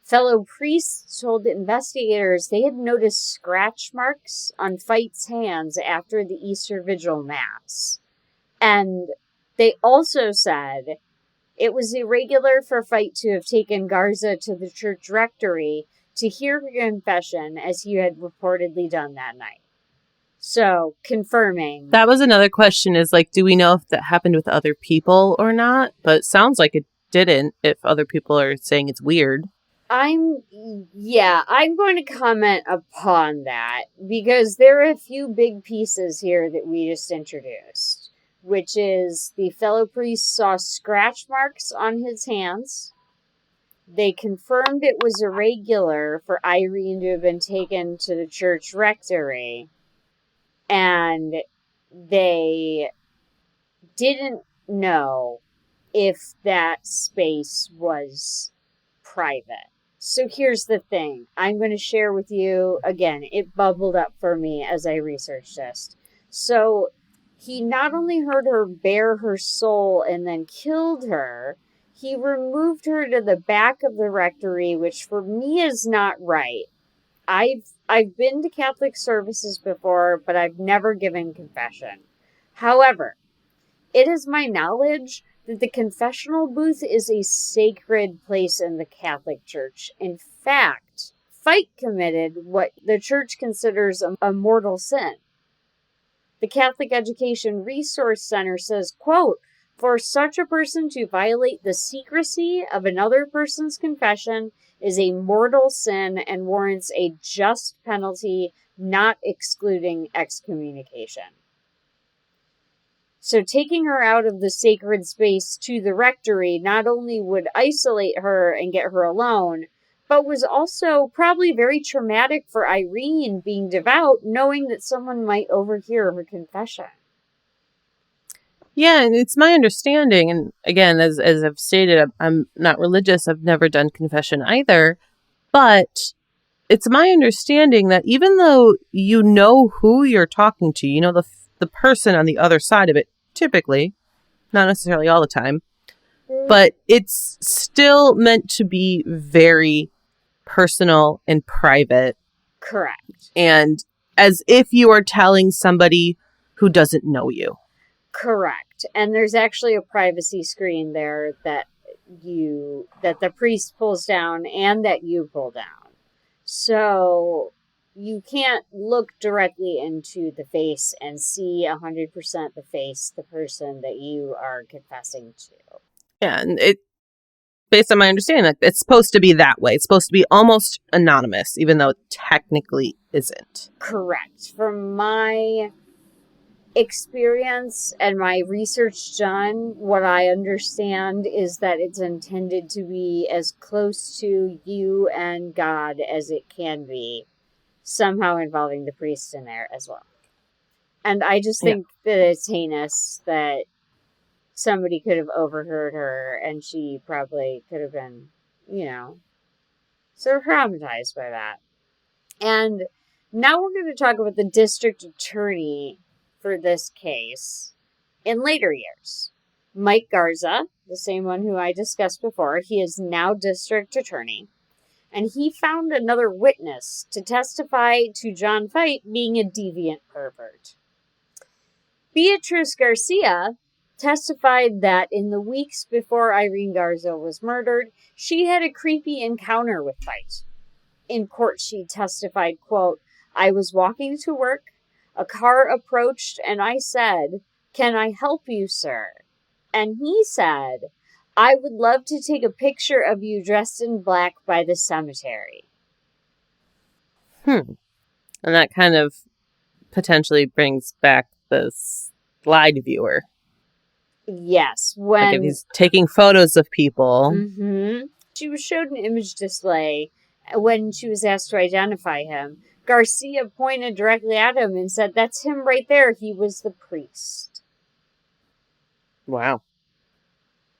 Fellow priests told investigators they had noticed scratch marks on Fite's hands after the Easter Vigil Mass. And they also said it was irregular for Fite to have taken Garza to the church rectory to hear her confession as he had reportedly done that night. So, confirming. That was another question is like, do we know if that happened with other people or not? But it sounds like it didn't if other people are saying it's weird. I'm going to comment upon that because there are a few big pieces here that we just introduced, which is the fellow priest saw scratch marks on his hands. They confirmed it was irregular for Irene to have been taken to the church rectory, and they didn't know if that space was private. So here's the thing. I'm going to share with you, again, it bubbled up for me as I researched this. So he not only heard her bare her soul and then killed her, he removed her to the back of the rectory, which for me is not right. I've been to Catholic services before, but I've never given confession. However, it is my knowledge that the confessional booth is a sacred place in the Catholic Church. In fact, Fite committed what the Church considers a mortal sin. The Catholic Education Resource Center says, quote, for such a person to violate the secrecy of another person's confession is a mortal sin and warrants a just penalty, not excluding excommunication. So taking her out of the sacred space to the rectory not only would isolate her and get her alone, but was also probably very traumatic for Irene, being devout, knowing that someone might overhear her confession. Yeah, and it's my understanding, and again, as I've stated, I'm not religious. I've never done confession either, but it's my understanding that even though you know who you're talking to, you know the person on the other side of it, typically, not necessarily all the time, but it's still meant to be very personal and private. Correct. And as if you are telling somebody who doesn't know you. Correct. And there's actually a privacy screen there that the priest pulls down and that you pull down. So you can't look directly into the face and see 100% the face, the person that you are confessing to. Yeah, and based on my understanding, that it's supposed to be that way. It's supposed to be almost anonymous, even though it technically isn't. Correct. From my experience and my research done, what I understand is that it's intended to be as close to you and God as it can be, somehow involving the priest in there as well. And I just think that it's heinous that somebody could have overheard her and she probably could have been, so traumatized by that. And now we're going to talk about the district attorney for this case in later years. Mike Garza, the same one who I discussed before, he is now district attorney. And he found another witness to testify to John Fite being a deviant pervert. Beatrice Garcia testified that in the weeks before Irene Garza was murdered, she had a creepy encounter with Fite. In court, she testified, quote, I was walking to work. A car approached and I said, can I help you, sir? And he said, I would love to take a picture of you dressed in black by the cemetery. And that kind of potentially brings back the slide viewer. Yes. Like if he's taking photos of people. Mm-hmm. She was showed an image display when she was asked to identify him. Garcia pointed directly at him and said, that's him right there. He was the priest. Wow.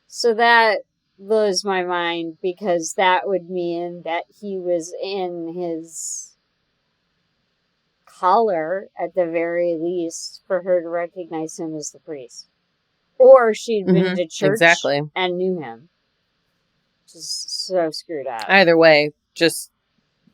So that blows my mind because that would mean that he was in his holler, at the very least, for her to recognize him as the priest. Or she'd been to church and knew him. Just so screwed up. Either way, just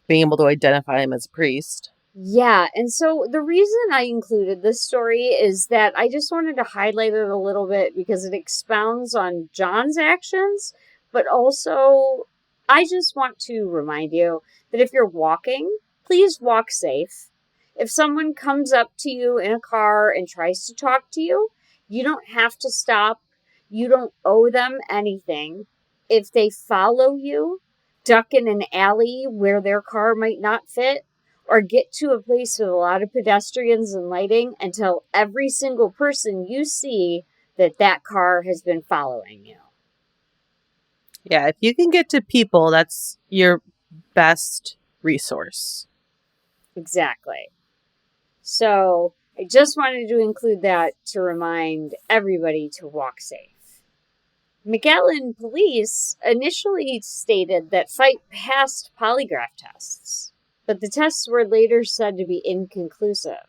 being able to identify him as a priest. Yeah, and so the reason I included this story is that I just wanted to highlight it a little bit because it expounds on John's actions, but also I just want to remind you that if you're walking, please walk safe. If someone comes up to you in a car and tries to talk to you, you don't have to stop. You don't owe them anything. If they follow you, duck in an alley where their car might not fit, or get to a place with a lot of pedestrians and lighting and tell every single person you see that that car has been following you. Yeah, if you can get to people, that's your best resource. Exactly. So I just wanted to include that to remind everybody to walk safe. McAllen police initially stated that Fight passed polygraph tests, but the tests were later said to be inconclusive.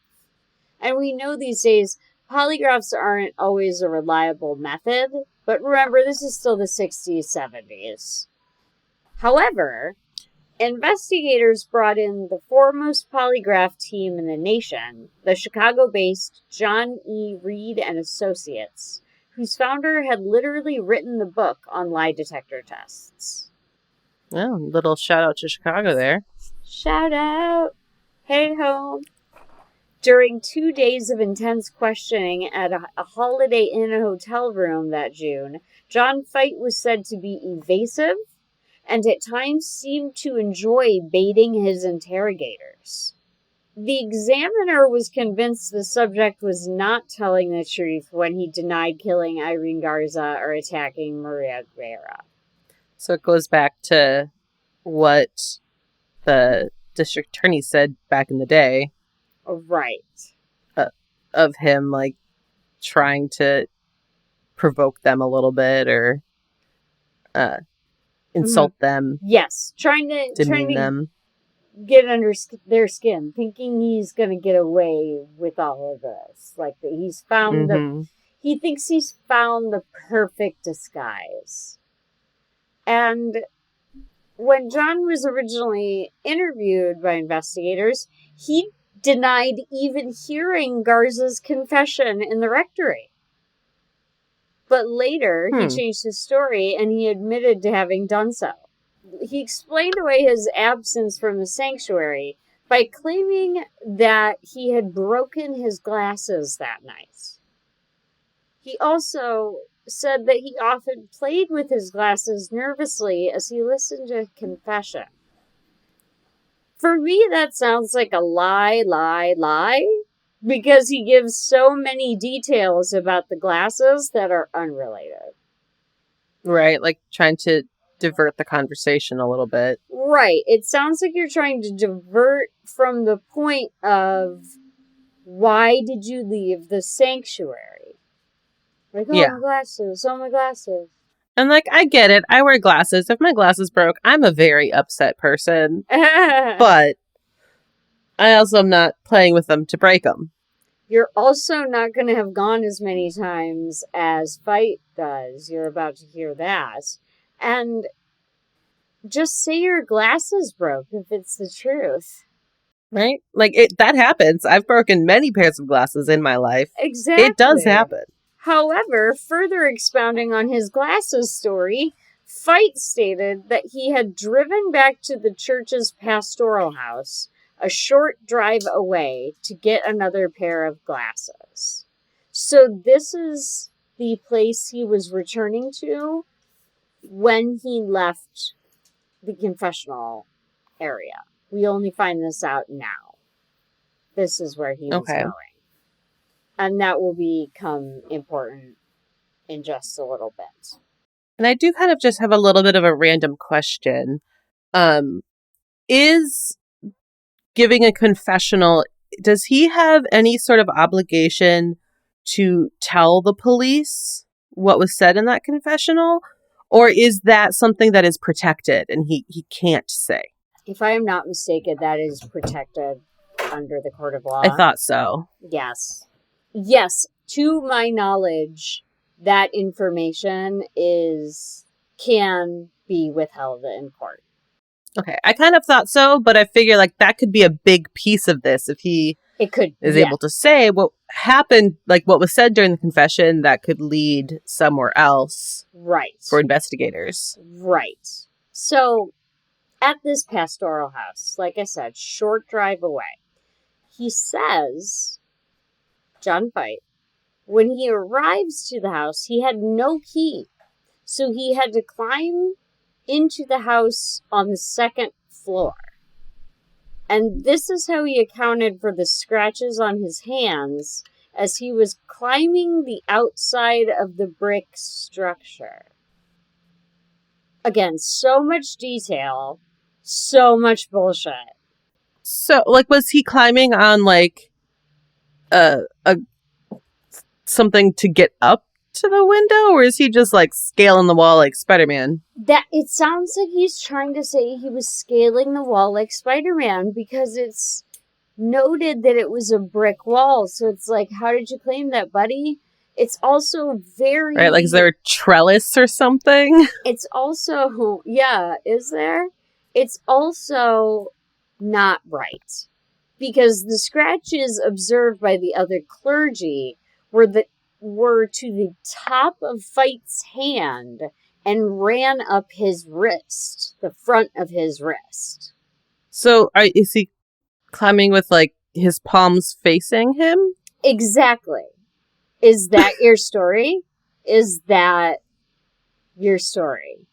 And we know these days polygraphs aren't always a reliable method, but remember, this is still the 60s, 70s. However, investigators brought in the foremost polygraph team in the nation, the Chicago-based John E. Reed and Associates, whose founder had literally written the book on lie detector tests. Oh, little shout out to Chicago there. Shout out! Hey ho! During 2 days of intense questioning at a Holiday Inn hotel room that June, John Fight was said to be evasive and at times seemed to enjoy baiting his interrogators. The examiner was convinced the subject was not telling the truth when he denied killing Irene Garza or attacking Maria Guerra. So it goes back to what the district attorney said back in the day. Right. Of him, like, trying to provoke them a little bit or insult them. Yes. Trying to demean them. Get under their skin, thinking he's going to get away with all of this. Like, that he's found he thinks he's found the perfect disguise. And when John was originally interviewed by investigators, he denied even hearing Garza's confession in the rectory. But later, he changed his story and he admitted to having done so. He explained away his absence from the sanctuary by claiming that he had broken his glasses that night. He also said that he often played with his glasses nervously as he listened to confession. For me, that sounds like a lie, because he gives so many details about the glasses that are unrelated. Right, like trying to divert the conversation a little bit. Right, it sounds like you're trying to divert from the point of, why did you leave the sanctuary? Like, my glasses, my glasses. And, like, I get it. I wear glasses. If my glasses broke, I'm a very upset person. But I also am not playing with them to break them. You're also not going to have gone as many times as Fight does. You're about to hear that. And just say your glasses broke if it's the truth. Right? Like, that happens. I've broken many pairs of glasses in my life. Exactly. It does happen. However, further expounding on his glasses story, Fight stated that he had driven back to the church's pastoral house, a short drive away, to get another pair of glasses. So this is the place he was returning to when he left the confessional area. We only find this out now. This is where he was going. And that will become important in just a little bit. And I do kind of just have a little bit of a random question. Is giving a confessional, does he have any sort of obligation to tell the police what was said in that confessional? Or is that something that is protected and he can't say? If I am not mistaken, that is protected. under the court of law? I thought so. Yes. Yes, to my knowledge, that information can be withheld in court. Okay, I kind of thought so, but I figure like that could be a big piece of this if he is able to say what happened, like what was said during the confession that could lead somewhere else. Right. For investigators. Right. So at this pastoral house, like I said, short drive away, he says, John Fite, when he arrives to the house, he had no key. So he had to climb into the house on the second floor. And this is how he accounted for the scratches on his hands as he was climbing the outside of the brick structure. Again, so much detail, so much bullshit. So, like, was he climbing on, like, a something to get up to the window, or is he just, like, scaling the wall like Spider-Man? It sounds like he's trying to say he was scaling the wall like Spider-Man, because it's noted that it was a brick wall, so it's like, how did you claim that, buddy? It's also very... Right, like, is there a trellis or something? It's also... Yeah, is there? It's also not right. Because the scratches observed by the other clergy were to the top of Fite's hand and ran up his wrist, the front of his wrist. So, is he climbing with, like, his palms facing him? Exactly. Is that your story? Is that your story?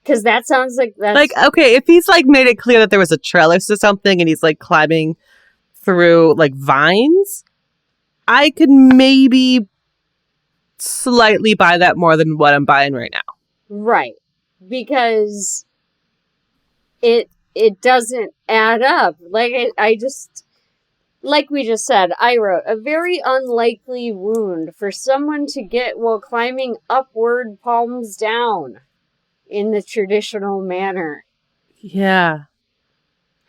Because that sounds like that's... Like, okay, if he's, like, made it clear that there was a trellis or something and he's, like, climbing through, like, vines, I could maybe slightly buy that more than what I'm buying right now. Right. Because it doesn't add up. Like, like we just said, I wrote, a very unlikely wound for someone to get while climbing upward, palms down, in the traditional manner. Yeah.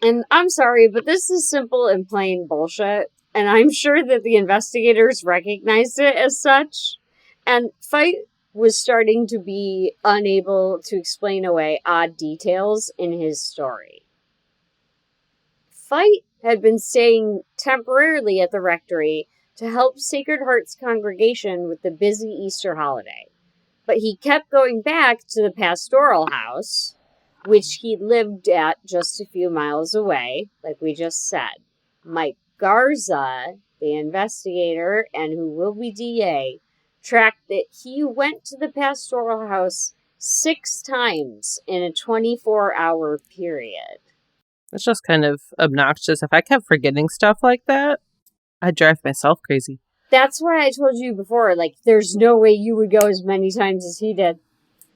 And I'm sorry, but this is simple and plain bullshit. And I'm sure that the investigators recognized it as such. And Fite was starting to be unable to explain away odd details in his story. Fite had been staying temporarily at the rectory to help Sacred Heart's congregation with the busy Easter holiday. But he kept going back to the pastoral house, which he lived at just a few miles away, like we just said. Mike Garza, the investigator and who will be DA, tracked that he went to the pastoral house 6 times in a 24-hour period. It's just kind of obnoxious. If I kept forgetting stuff like that, I'd drive myself crazy. That's why I told you before, like, there's no way you would go as many times as he did.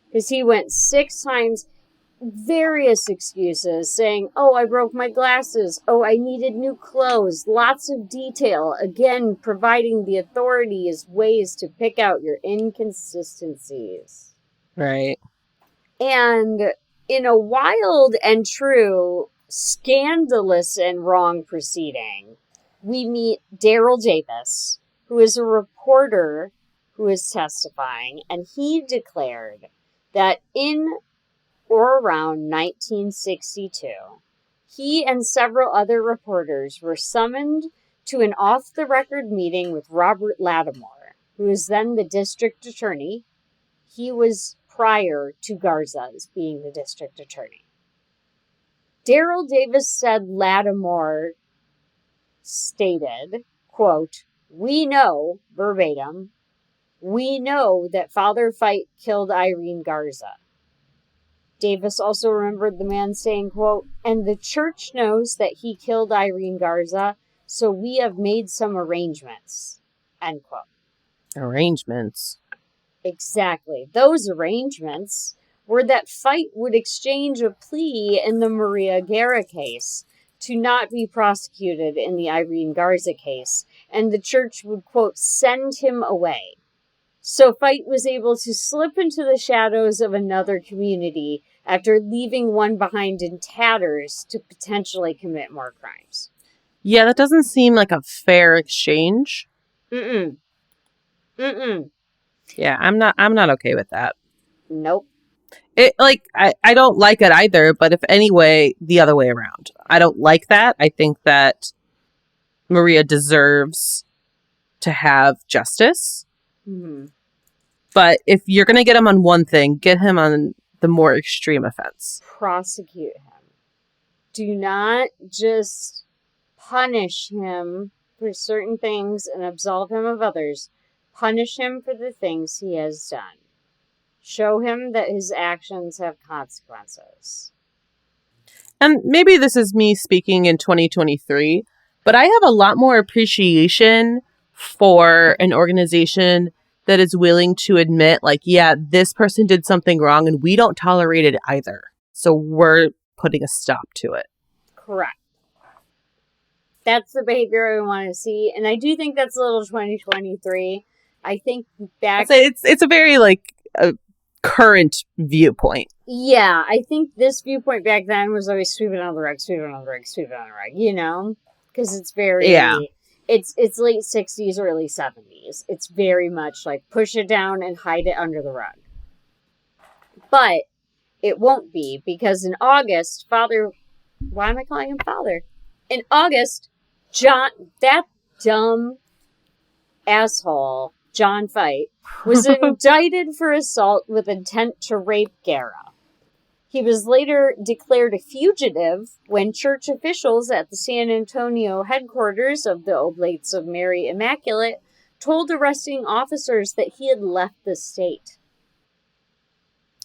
Because he went 6 times, various excuses, saying, oh, I broke my glasses, oh, I needed new clothes, lots of detail, again, providing the authorities ways to pick out your inconsistencies. Right. And in a wild and true, scandalous and wrong proceeding, we meet Daryl Davis, who is a reporter who is testifying, and he declared that in or around 1962, he and several other reporters were summoned to an off-the-record meeting with Robert Lattimore, who is then the district attorney. He was prior to Garza's being the district attorney. Daryl Davis said Lattimore stated, quote, we know, verbatim, we know that Father Fite killed Irene Garza. Davis also remembered the man saying, quote, and the church knows that he killed Irene Garza, so we have made some arrangements, end quote. Arrangements? Exactly. Those arrangements were that Fite would exchange a plea in the Maria Guerra case to not be prosecuted in the Irene Garza case, and the church would, quote, send him away. So Fite was able to slip into the shadows of another community after leaving one behind in tatters to potentially commit more crimes. Yeah, that doesn't seem like a fair exchange. Mm-mm. Yeah, I'm not okay with that. Nope. I don't like it either, but if anyway, the other way around. I don't like that. I think that Maria deserves to have justice. Mm-hmm. But if you're going to get him on one thing, get him on the more extreme offense. Prosecute him. Do not just punish him for certain things and absolve him of others. Punish him for the things he has done. Show him that his actions have consequences. And maybe this is me speaking in 2023, but I have a lot more appreciation for an organization that is willing to admit, like, yeah, this person did something wrong and we don't tolerate it either. So we're putting a stop to it. Correct. That's the behavior I want to see. And I do think that's a little 2023. I think back... It's a very, current viewpoint. Yeah, I think this viewpoint back then was always sweep it on the rug, sweep it on the rug, sweep it on the rug, you know? Because it's very... Yeah. It's late 60s, early 70s. It's very much like push it down and hide it under the rug. But it won't be, because in August, why am I calling him Father? In August, that dumb asshole, John Fight, was indicted for assault with intent to rape Guerra. He was later declared a fugitive when church officials at the San Antonio headquarters of the Oblates of Mary Immaculate told arresting officers that he had left the state.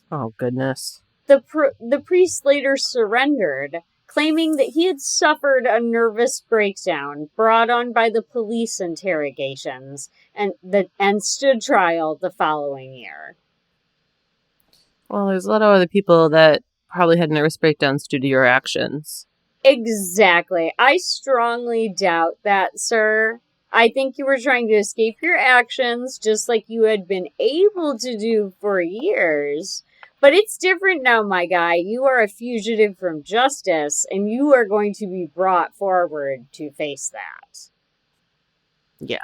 Oh, goodness. The priest later surrendered, claiming that he had suffered a nervous breakdown brought on by the police interrogations and stood trial the following year. Well, there's a lot of other people that probably had nervous breakdowns due to your actions. Exactly. I strongly doubt that, sir. I think you were trying to escape your actions just like you had been able to do for years. But it's different now, my guy. You are a fugitive from justice, and you are going to be brought forward to face that. Yeah.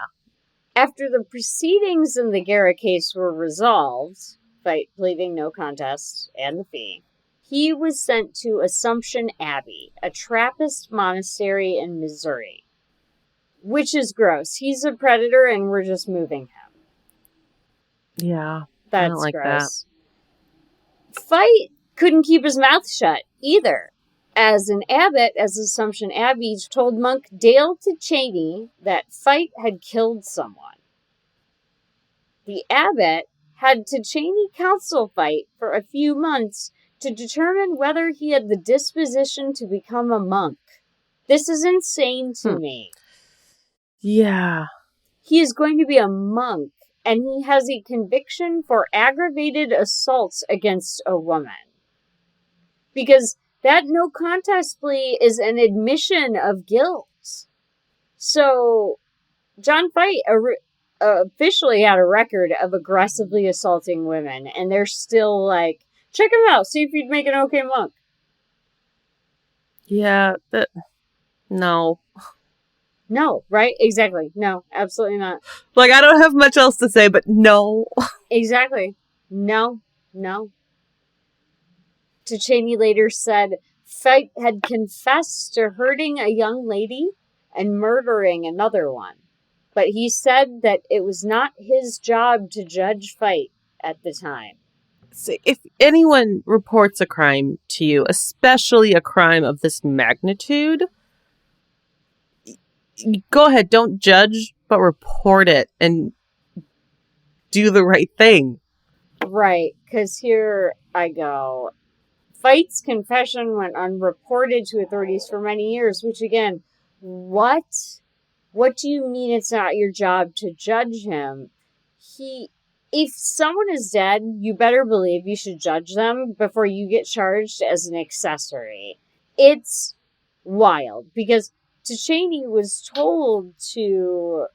After the proceedings in the Guerra case were resolved, Fight pleading no contest and the fee, he was sent to Assumption Abbey, a Trappist monastery in Missouri. Which is gross. He's a predator, and we're just moving him. Yeah. That's I don't like gross. Fight couldn't keep his mouth shut either, as an abbot at Assumption Abbey told monk Dale Cheney that Fight had killed someone. The abbot had Cheney counsel Fight for a few months to determine whether he had the disposition to become a monk. This is insane to me. Yeah. He is going to be a monk, and he has a conviction for aggravated assaults against a woman. Because that no contest plea is an admission of guilt. So, John Fight officially had a record of aggressively assaulting women, and they're still like, check him out, see if he'd make an okay monk. Yeah, no. No, right? Exactly. No, absolutely not. I don't have much else to say, but no. Exactly. No. Cheney later said Fight had confessed to hurting a young lady and murdering another one. But he said that it was not his job to judge Fight at the time. See, if anyone reports a crime to you, especially a crime of this magnitude, go ahead, don't judge, but report it and do the right thing. Right, because here I go. Fight's confession went unreported to authorities for many years, which again, what? What do you mean it's not your job to judge him? If someone is dead, you better believe you should judge them before you get charged as an accessory. It's wild, because Cheney was told to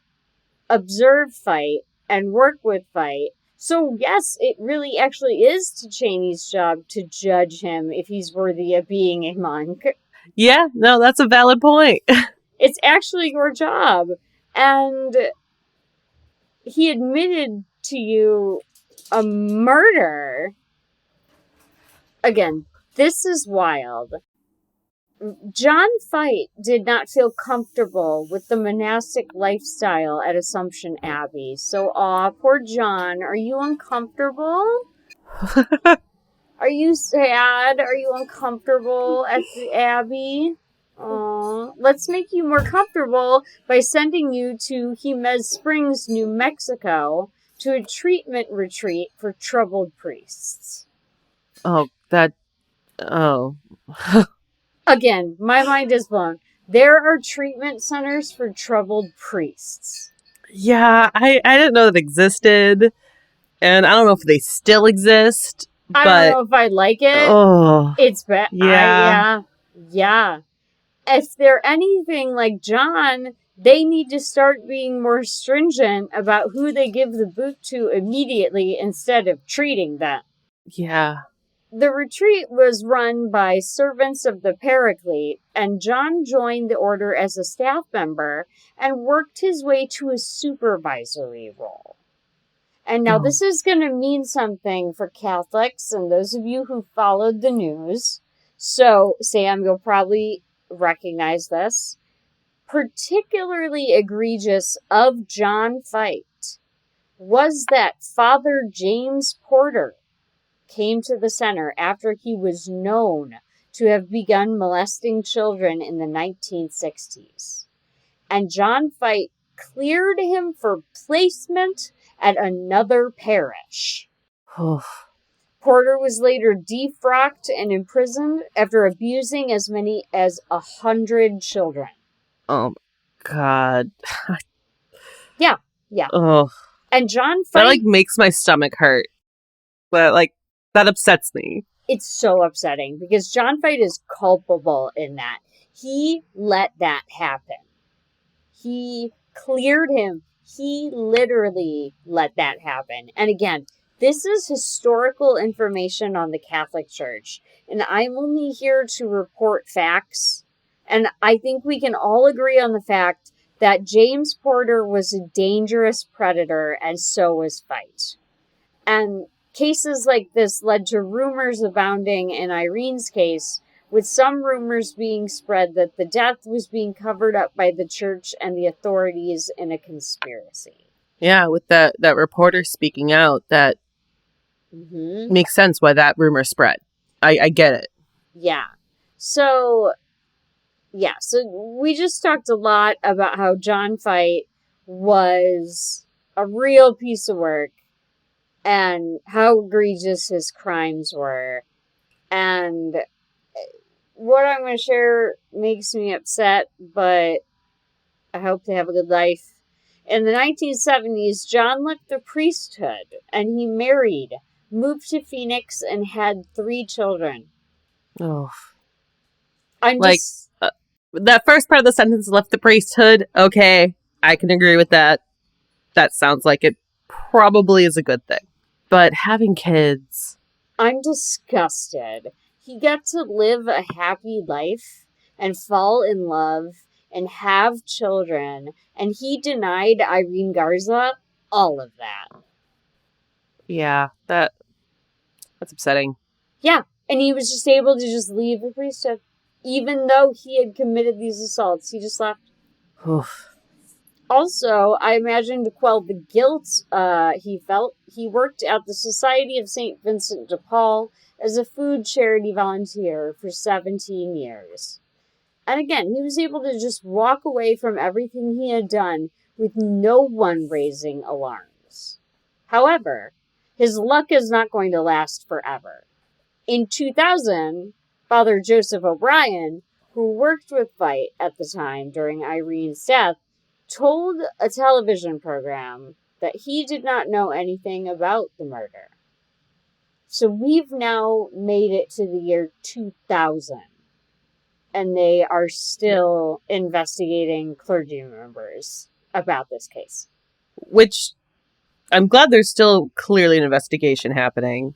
observe Fight and work with Fight. So yes, it really actually is Cheney's job to judge him if he's worthy of being a monk. Yeah, no, that's a valid point. It's actually your job. And he admitted to you a murder. Again, this is wild. John Fite did not feel comfortable with the monastic lifestyle at Assumption Abbey. So, poor John, are you uncomfortable? Are you sad? Are you uncomfortable at the Abbey? Let's make you more comfortable by sending you to Jimenez Springs, New Mexico, to a treatment retreat for troubled priests. Oh. Again, my mind is blown. There are treatment centers for troubled priests. Yeah, I didn't know that existed, and I don't know if they still exist. I don't know if I like it. Oh, it's bad. Yeah. Yeah. If they're anything like John, they need to start being more stringent about who they give the boot to immediately instead of treating them. Yeah. The retreat was run by servants of the Paraclete, and John joined the order as a staff member and worked his way to a supervisory role. And now this is going to mean something for Catholics and those of you who followed the news. So, Sam, you'll probably recognize this. Particularly egregious of John Fite was that Father James Porter came to the center after he was known to have begun molesting children in the 1960s. And John Fite cleared him for placement at another parish. Porter was later defrocked and imprisoned after abusing as many as 100 children. Oh, God. Yeah. Oh. And John Fite... That, makes my stomach hurt. But, that upsets me. It's so upsetting because John Fite is culpable in that. He let that happen. He cleared him. He literally let that happen. And again, this is historical information on the Catholic Church. And I'm only here to report facts. And I think we can all agree on the fact that James Porter was a dangerous predator, and so was Fite. And cases like this led to rumors abounding in Irene's case, with some rumors being spread that the death was being covered up by the church and the authorities in a conspiracy. Yeah, with that reporter speaking out, that makes sense why that rumor spread. I get it. Yeah. So we just talked a lot about how John Fite was a real piece of work and how egregious his crimes were. And what I'm going to share makes me upset, but I hope they have a good life. In the 1970s, John left the priesthood and he married, moved to Phoenix, and had 3 children. Oh. I'm just... that first part of the sentence, left the priesthood, okay, I can agree with that. That sounds like it probably is a good thing. But having kids... I'm disgusted. He got to live a happy life and fall in love and have children, and he denied Irene Garza all of that. Yeah, that's upsetting. Yeah, and he was just able to just leave the priesthood. Even though he had committed these assaults, he just left. Oof. Also, I imagine to quell the guilt he felt, he worked at the Society of St. Vincent de Paul as a food charity volunteer for 17 years. And again, he was able to just walk away from everything he had done with no one raising alarms. However, his luck is not going to last forever. In 2000, Father Joseph O'Brien, who worked with Fite at the time during Irene's death, told a television program that he did not know anything about the murder. So we've now made it to the year 2000, and they are still investigating clergy members about this case. Which, I'm glad there's still clearly an investigation happening,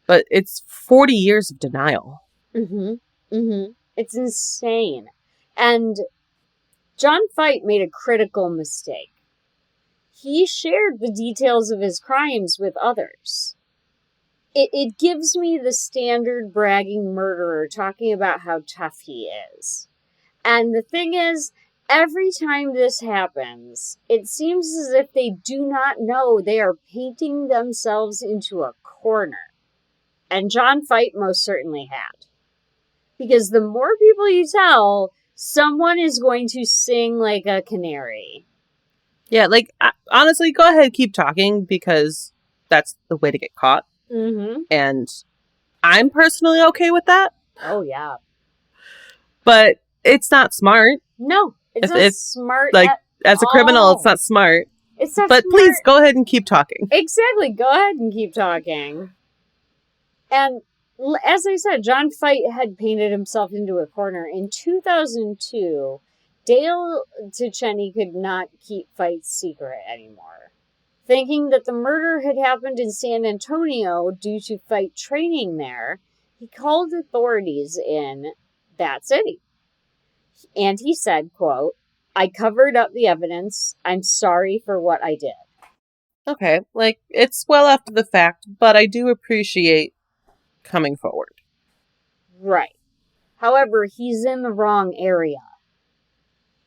but it's 40 years of denial. It's insane. And John Fight made a critical mistake. He shared the details of his crimes with others. It gives me the standard bragging murderer talking about how tough he is. And the thing is, every time this happens, it seems as if they do not know they are painting themselves into a corner. And John Fight most certainly had. Because the more people you tell, someone is going to sing like a canary. Yeah, like, honestly, go ahead, keep talking, because that's the way to get caught. Mm-hmm. And I'm personally okay with that. Oh, yeah. But it's not smart. No, it's not smart like, as a all. criminal, it's not smart. It's not but smart. Please, go ahead and keep talking. Exactly, go ahead and keep talking. And as I said, John Fight had painted himself into a corner. In 2002, Dale Ducheney could not keep Fight's secret anymore. Thinking that the murder had happened in San Antonio due to Fight training there, he called authorities in that city. And he said, quote, "I covered up the evidence. I'm sorry for what I did." Okay, like, it's well after the fact, but I do appreciate coming forward. Right. However, he's in the wrong area.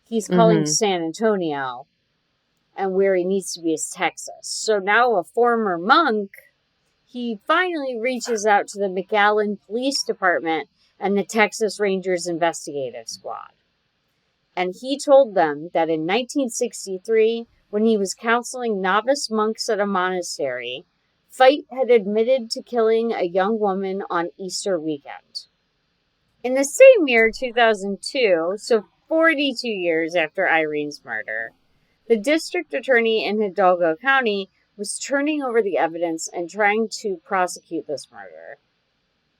He's calling San Antonio, and where he needs to be is Texas. So now a former monk, he finally reaches out to the McAllen Police Department and the Texas Rangers Investigative Squad. And he told them that in 1963, when he was counseling novice monks at a monastery, Fight had admitted to killing a young woman on Easter weekend. In the same year, 2002, so 42 years after Irene's murder, the district attorney in Hidalgo County was turning over the evidence and trying to prosecute this murder.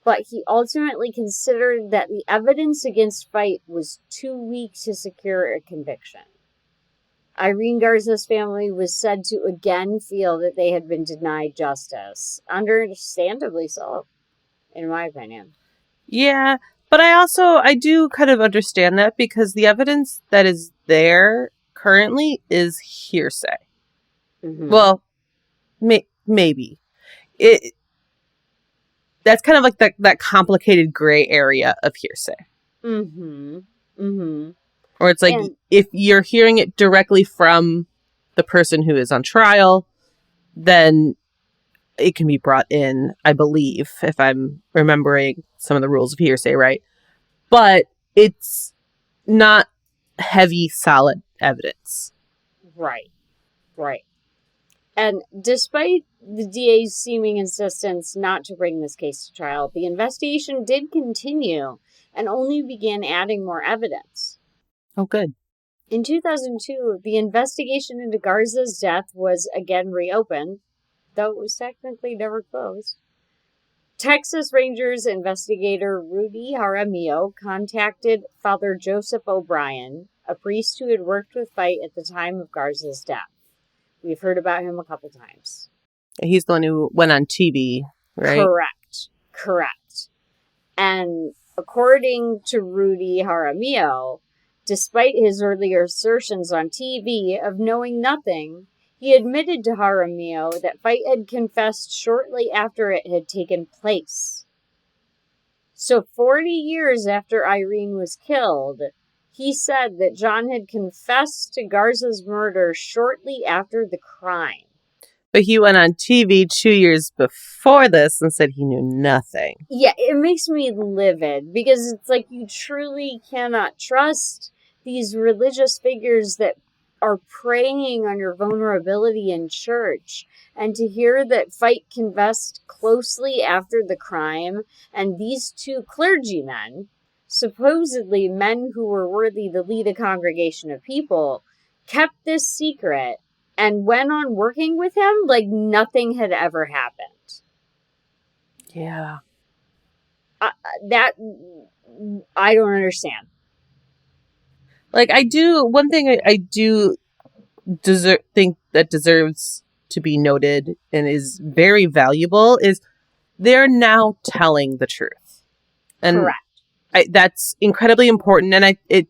But he ultimately considered that the evidence against Fight was too weak to secure a conviction. Irene Garza's family was said to again feel that they had been denied justice. Understandably so, in my opinion. Yeah, but I do kind of understand that, because the evidence that is there currently is hearsay. Mm-hmm. Well, maybe. That's kind of like that complicated gray area of hearsay. Mm-hmm. Mm-hmm. Or it's like, if you're hearing it directly from the person who is on trial, then it can be brought in, I believe, if I'm remembering some of the rules of hearsay right. But it's not heavy, solid evidence. Right. Right. And despite the DA's seeming insistence not to bring this case to trial, the investigation did continue and only began adding more evidence. Oh, good. In 2002, the investigation into Garza's death was again reopened, though it was technically never closed. Texas Rangers investigator Rudy Jaramillo contacted Father Joseph O'Brien, a priest who had worked with Fight at the time of Garza's death. We've heard about him a couple times. He's the one who went on TV, right? Correct. And according to Rudy Jaramillo, despite his earlier assertions on TV of knowing nothing, he admitted to Jaramillo that Fight had confessed shortly after it had taken place. So 40 years after Irene was killed, he said that John had confessed to Garza's murder shortly after the crime. But he went on TV 2 years before this and said he knew nothing. Yeah, it makes me livid, because it's like you truly cannot trust these religious figures that are preying on your vulnerability in church. And to hear that Fight confessed closely after the crime, and these two clergymen, supposedly men who were worthy to lead a congregation of people, kept this secret and went on working with him like nothing had ever happened. Yeah. That I don't understand. Like, one thing I do think that deserves to be noted and is very valuable is they're now telling the truth. And correct. That's incredibly important. And it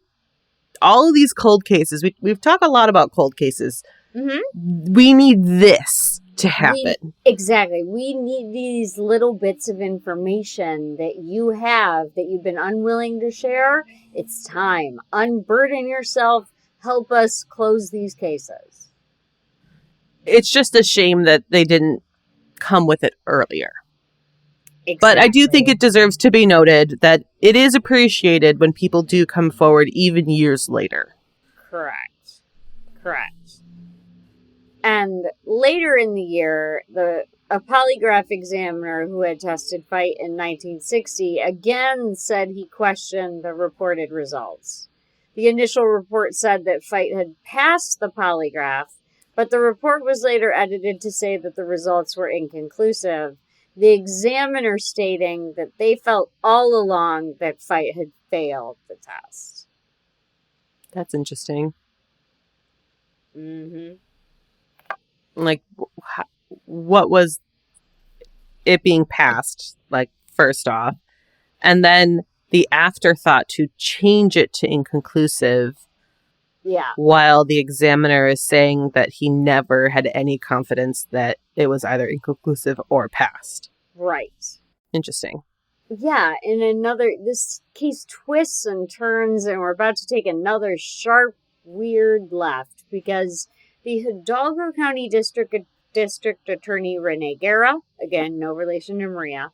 all of these cold cases, we've talked a lot about cold cases. Mm-hmm. We need this to happen. Exactly. We need these little bits of information that you have that you've been unwilling to share. It's time. Unburden yourself. Help us close these cases. It's just a shame that they didn't come with it earlier. Exactly. But I do think it deserves to be noted that it is appreciated when people do come forward even years later. Correct. And later in the year, a polygraph examiner who had tested Feit in 1960 again said he questioned the reported results. The initial report said that Feit had passed the polygraph, but the report was later edited to say that the results were inconclusive, the examiner stating that they felt all along that Feit had failed the test. That's interesting. Mm-hmm. Like, what was it being passed, like, first off? And then the afterthought to change it to inconclusive. Yeah. While the examiner is saying that he never had any confidence that it was either inconclusive or passed. Right. Interesting. Yeah, and this case twists and turns, and we're about to take another sharp, weird left, because the Hidalgo County District Attorney Irene Garza, again, no relation to Maria,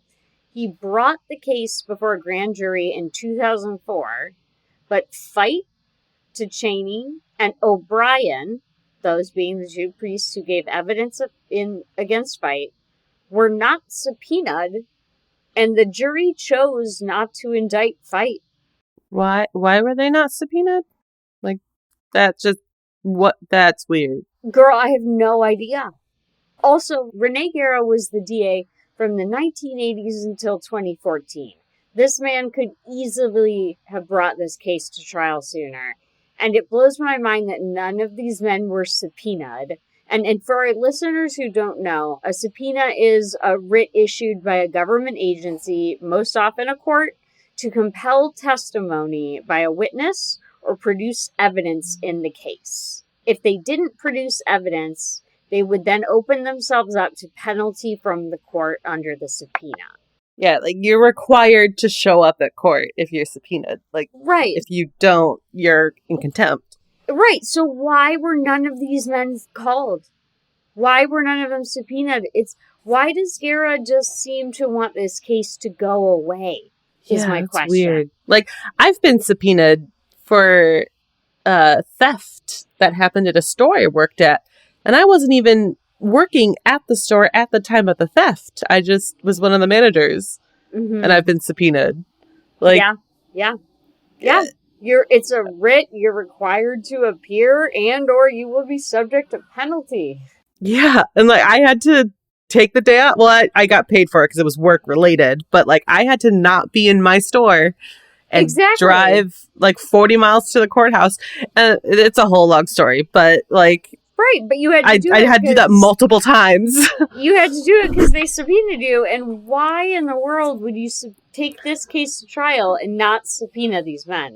he brought the case before a grand jury in 2004, but Feit, to Cheney, and O'Brien, those being the two priests who gave evidence against Feit, were not subpoenaed, and the jury chose not to indict Feit. Why were they not subpoenaed? Like, that's weird. Girl, I have no idea. Also, Irene Garza was the DA from the 1980s until 2014. This man could easily have brought this case to trial sooner. And it blows my mind that none of these men were subpoenaed. And for our listeners who don't know, a subpoena is a writ issued by a government agency, most often a court, to compel testimony by a witness or produce evidence in the case. If they didn't produce evidence, they would then open themselves up to penalty from the court under the subpoena. Yeah, like, you're required to show up at court if you're subpoenaed. Like, right. If you don't, you're in contempt. Right. So why were none of these men called? Why were none of them subpoenaed? Why does Garza just seem to want this case to go away? Is my question. Weird. Like, I've been subpoenaed for theft that happened at a store I worked at, and I wasn't even working at the store at the time of the theft. I just was one of the managers, and I've been subpoenaed. Like, yeah. It's a writ. You're required to appear, and/or you will be subject to penalty. Yeah, and like, I had to take the day out. Well, I got paid for it because it was work related, but like, I had to not be in my store and drive like 40 miles to the courthouse. And it's a whole long story, but like. Right, but you had to do it. I had to do that multiple times. You had to do it because they subpoenaed you, and why in the world would you take this case to trial and not subpoena these men?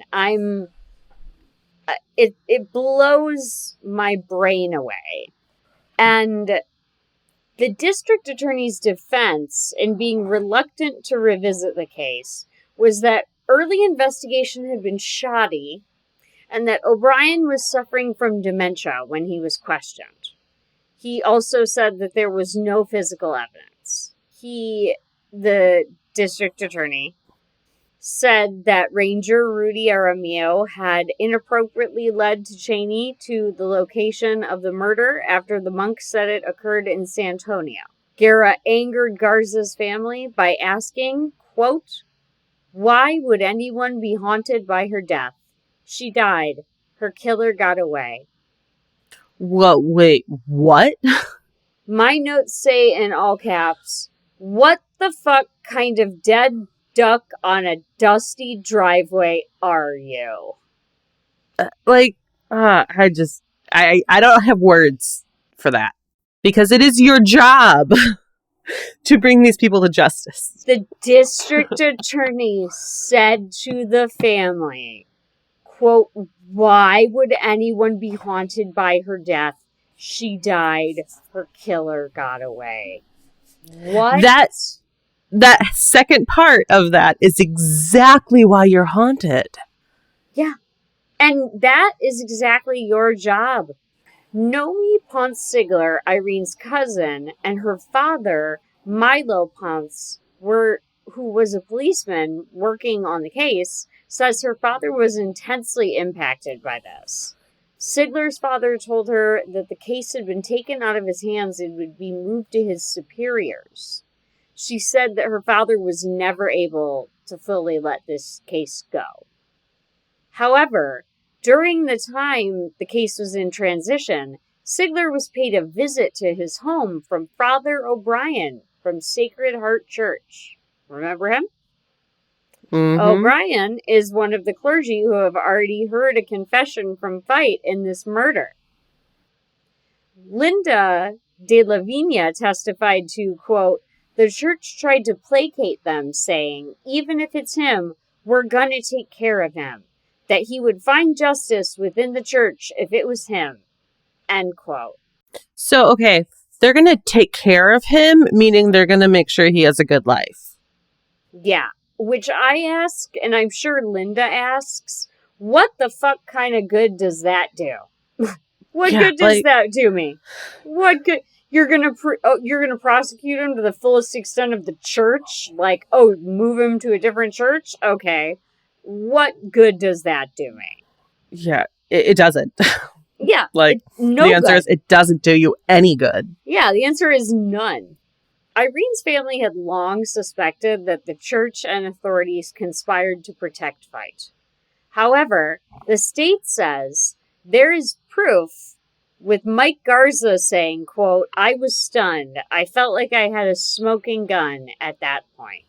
It blows my brain away. And the district attorney's defense in being reluctant to revisit the case was that early investigation had been shoddy, and that O'Brien was suffering from dementia when he was questioned. He also said that there was no physical evidence. The district attorney, said that Ranger Rudy Aramillo had inappropriately led Cheney to the location of the murder after the monk said it occurred in San Antonio. Garza angered Garza's family by asking, quote, "Why would anyone be haunted by her death? She died. Her killer got away." Whoa, wait, what? My notes say in all caps, "What the fuck kind of dead duck on a dusty driveway are you?" I don't have words for that. Because it is your job to bring these people to justice. The district attorney said to the family, quote, why would anyone be haunted by her death? She died. Her killer got away. What? That second part of that is exactly why you're haunted. Yeah. And that is exactly your job. Nomi Ponce Sigler, Irene's cousin, and her father, Milo Ponce, who was a policeman working on the case, says her father was intensely impacted by this. Sigler's father told her that the case had been taken out of his hands and would be moved to his superiors. She said that her father was never able to fully let this case go. However, during the time the case was in transition, Sigler was paid a visit to his home from Father O'Brien from Sacred Heart Church. Remember him? Mm-hmm. O'Brien is one of the clergy who have already heard a confession from Fight in this murder. Linda de la Vigna testified to, quote, the church tried to placate them, saying, even if it's him, we're going to take care of him. That he would find justice within the church if it was him. End quote. So, okay, they're going to take care of him, meaning they're going to make sure he has a good life. Yeah, which I ask, and I'm sure Linda asks, what the fuck kind of good does that do? What good does that do me? What good? You're gonna prosecute him to the fullest extent of the church? Like, oh, move him to a different church? Okay. What good does that do me? Yeah, it doesn't. Yeah. Like, the answer is it doesn't do you any good. Yeah, the answer is none. Irene's family had long suspected that the church and authorities conspired to protect Fight. However, the state says there is proof, with Mike Garza saying, quote, I was stunned. I felt like I had a smoking gun at that point.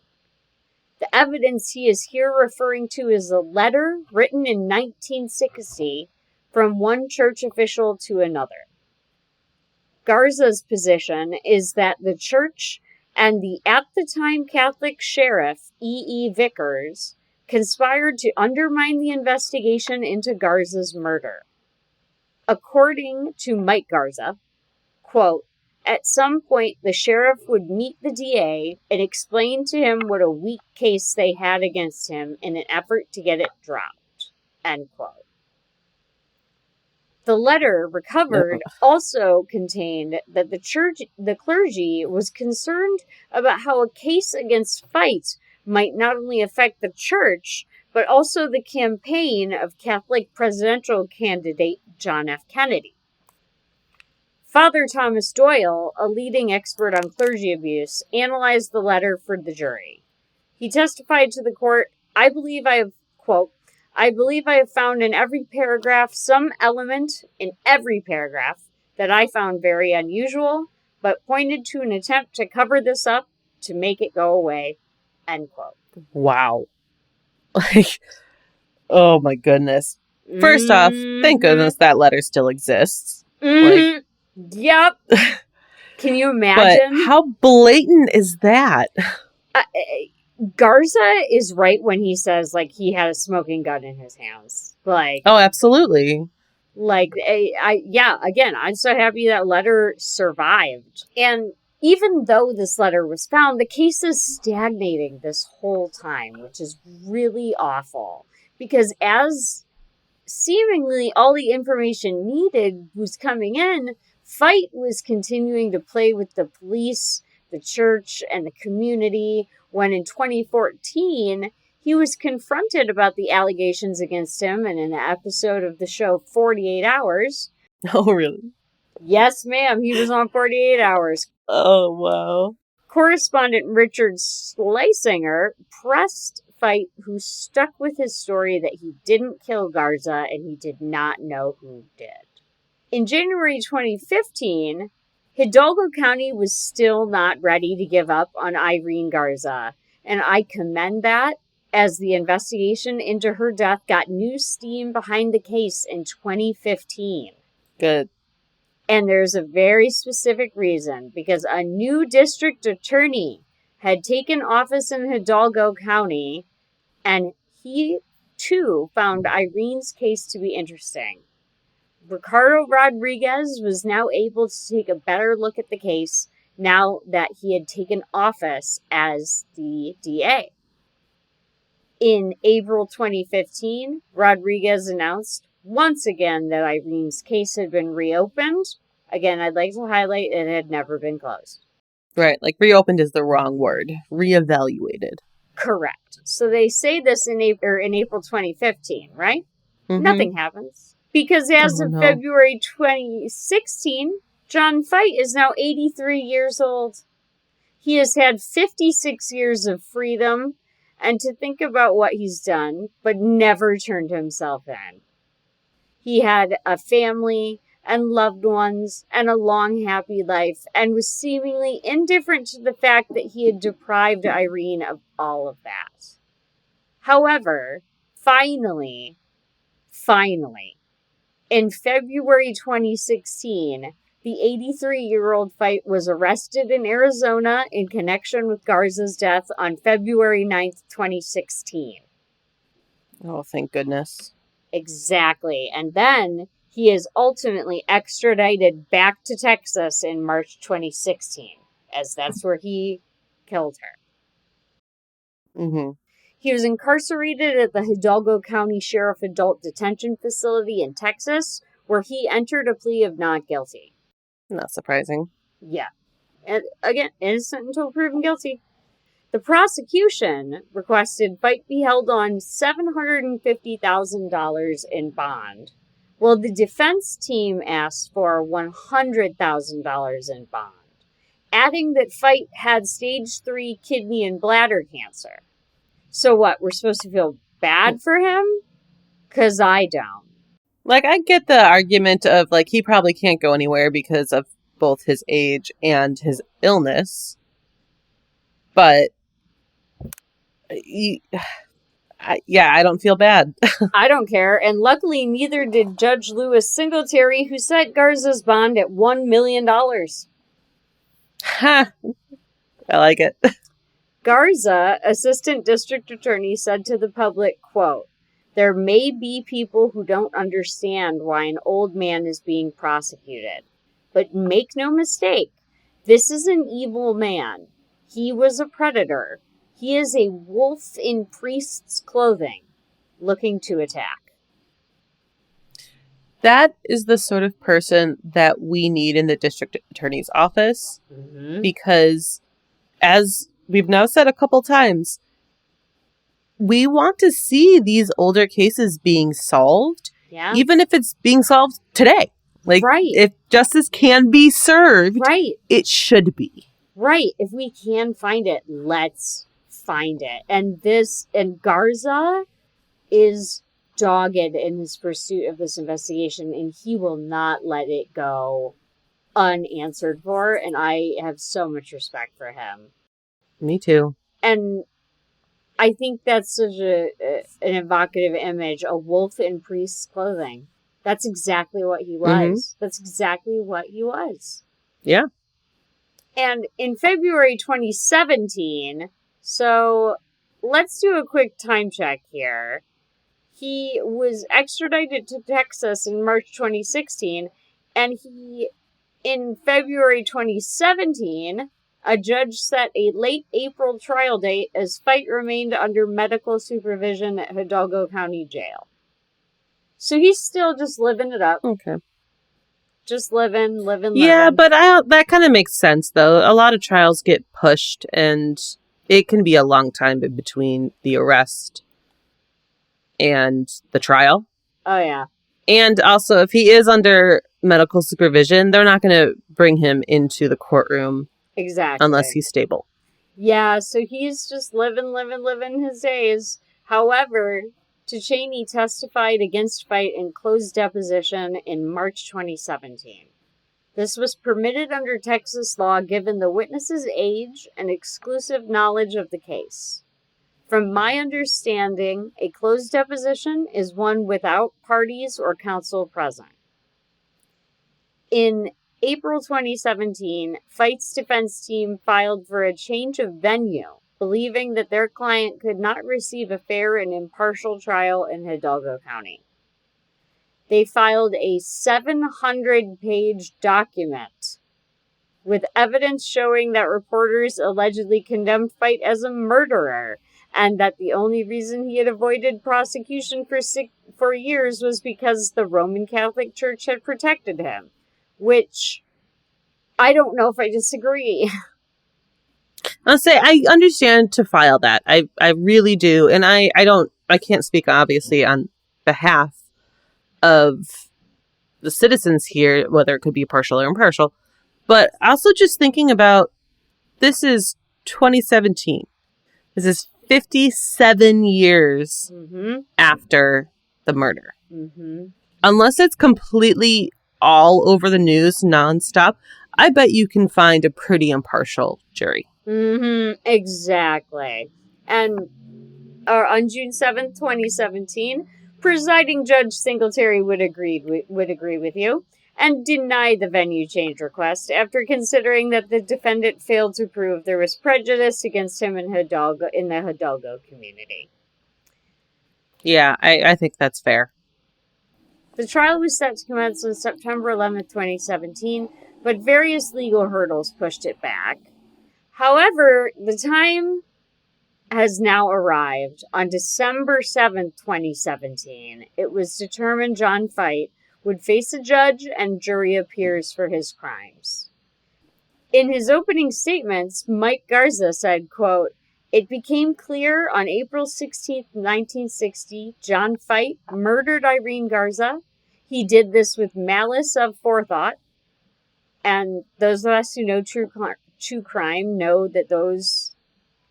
The evidence he is here referring to is a letter written in 1960 from one church official to another. Garza's position is that the church and the at-the-time Catholic sheriff, E.E. Vickers, conspired to undermine the investigation into Garza's murder. According to Mike Garza, quote, at some point the sheriff would meet the DA and explain to him what a weak case they had against him in an effort to get it dropped, end quote. The letter recovered also contained that the clergy was concerned about how a case against Fight might not only affect the church, but also the campaign of Catholic presidential candidate John F. Kennedy. Father Thomas Doyle, a leading expert on clergy abuse, analyzed the letter for the jury. He testified to the court, I believe I have found in every paragraph some element in every paragraph that I found very unusual, but pointed to an attempt to cover this up to make it go away, end quote. Wow. Like, oh my goodness. First off, thank goodness that letter still exists. Like, yep. Can you imagine? But how blatant is that? Garza is right when he says, like, he had a smoking gun in his hands. Like, oh, absolutely. Like, I'm so happy that letter survived. And even though this letter was found, the case is stagnating this whole time, which is really awful. Because as seemingly all the information needed was coming in, Fight was continuing to play with the police, the church, and the community, when in 2014, he was confronted about the allegations against him, and in an episode of the show 48 Hours. Oh, really? Yes, ma'am, he was on 48 Hours. Oh, wow. Correspondent Richard Schlesinger pressed Fight, who stuck with his story that he didn't kill Garza and he did not know who did. In January 2015, Hidalgo County was still not ready to give up on Irene Garza, and I commend that, as the investigation into her death got new steam behind the case in 2015. Good. And there's a very specific reason, because a new district attorney had taken office in Hidalgo County, and he two found Irene's case to be interesting. Ricardo Rodriguez was now able to take a better look at the case now that he had taken office as the DA. In April 2015, Rodriguez announced once again that Irene's case had been reopened. Again, I'd like to highlight it had never been closed. Right, like reopened is the wrong word. Reevaluated. Correct. So they say this in April 2015, right? Mm-hmm. Nothing happens. Because as of February 2016, John Fite is now 83 years old. He has had 56 years of freedom and to think about what he's done, but never turned himself in. He had a family and loved ones and a long, happy life and was seemingly indifferent to the fact that he had deprived Irene of all of that. However, finally, in February 2016, the 83-year-old Fite was arrested in Arizona in connection with Garza's death on February 9th, 2016. Oh, thank goodness. Exactly. And then he is ultimately extradited back to Texas in March 2016, as that's where he killed her. Mm-hmm. He was incarcerated at the Hidalgo County Sheriff Adult Detention Facility in Texas, where he entered a plea of not guilty. Not surprising. Yeah. And again, innocent until proven guilty. The prosecution requested Fite be held on $750,000 in bond, while the defense team asked for $100,000 in bond, adding that Fite had stage 3 kidney and bladder cancer. So what, we're supposed to feel bad for him? 'Cause I don't. Like, I get the argument of, like, he probably can't go anywhere because of both his age and his illness. But, I don't feel bad. I don't care. And luckily, neither did Judge Louis Singletary, who set Garza's bond at $1 million. Ha! I like it. Garza, assistant district attorney, said to the public, quote, "There may be people who don't understand why an old man is being prosecuted. But make no mistake, this is an evil man. He was a predator. He is a wolf in priest's clothing, looking to attack." That is the sort of person that we need in the district attorney's office. Mm-hmm. Because, as we've now said a couple times, we want to see these older cases being solved, even if it's being solved today. Like, if justice can be served, it should be. Right. If we can find it, let's find it. And Garza is dogged in his pursuit of this investigation, and he will not let it go unanswered for, and I have so much respect for him. Me too. And I think that's such an evocative image, a wolf in priest's clothing. That's exactly what he was. Mm-hmm. That's exactly what he was. Yeah. And in February 2017, so let's do a quick time check here. He was extradited to Texas in March 2016, and in February 2017, a judge set a late April trial date as Fite remained under medical supervision at Hidalgo County Jail. So he's still just living it up. Okay. Just living. Yeah, but that kind of makes sense, though. A lot of trials get pushed, and it can be a long time in between the arrest and the trial. Oh, yeah. And also, if he is under medical supervision, they're not going to bring him into the courtroom. Exactly. Unless he's stable. Yeah, so he's just living his days. However, Cheney testified against Fite in closed deposition in March 2017. This was permitted under Texas law given the witness's age and exclusive knowledge of the case. From my understanding, a closed deposition is one without parties or counsel present. In April 2017, Fite's defense team filed for a change of venue believing that their client could not receive a fair and impartial trial in Hidalgo County. They filed a 700-page document with evidence showing that reporters allegedly condemned Fight as a murderer, and that the only reason he had avoided prosecution for years was because the Roman Catholic Church had protected him. Which, I don't know if I disagree. I'll say I understand to file that. I really do. And I can't speak obviously on behalf of the citizens here, whether it could be partial or impartial. But also just thinking about, this is 2017. This is 57 years after the murder. Unless it's completely all over the news nonstop, I bet you can find a pretty impartial jury. Exactly. And on June 7th, 2017, presiding Judge Singletary would agree with you and deny the venue change request after considering that the defendant failed to prove there was prejudice against him in the Hidalgo community. Yeah, I think that's fair. The trial was set to commence on September 11th, 2017, but various legal hurdles pushed it back. However, the time has now arrived. On December 7th, 2017, it was determined John Fight would face a judge and jury appears for his crimes. In his opening statements, Mike Garza said, quote, "It became clear on April 16th, 1960, John Fight murdered Irene Garza. He did this with malice of forethought." And those of us who know true crime know that those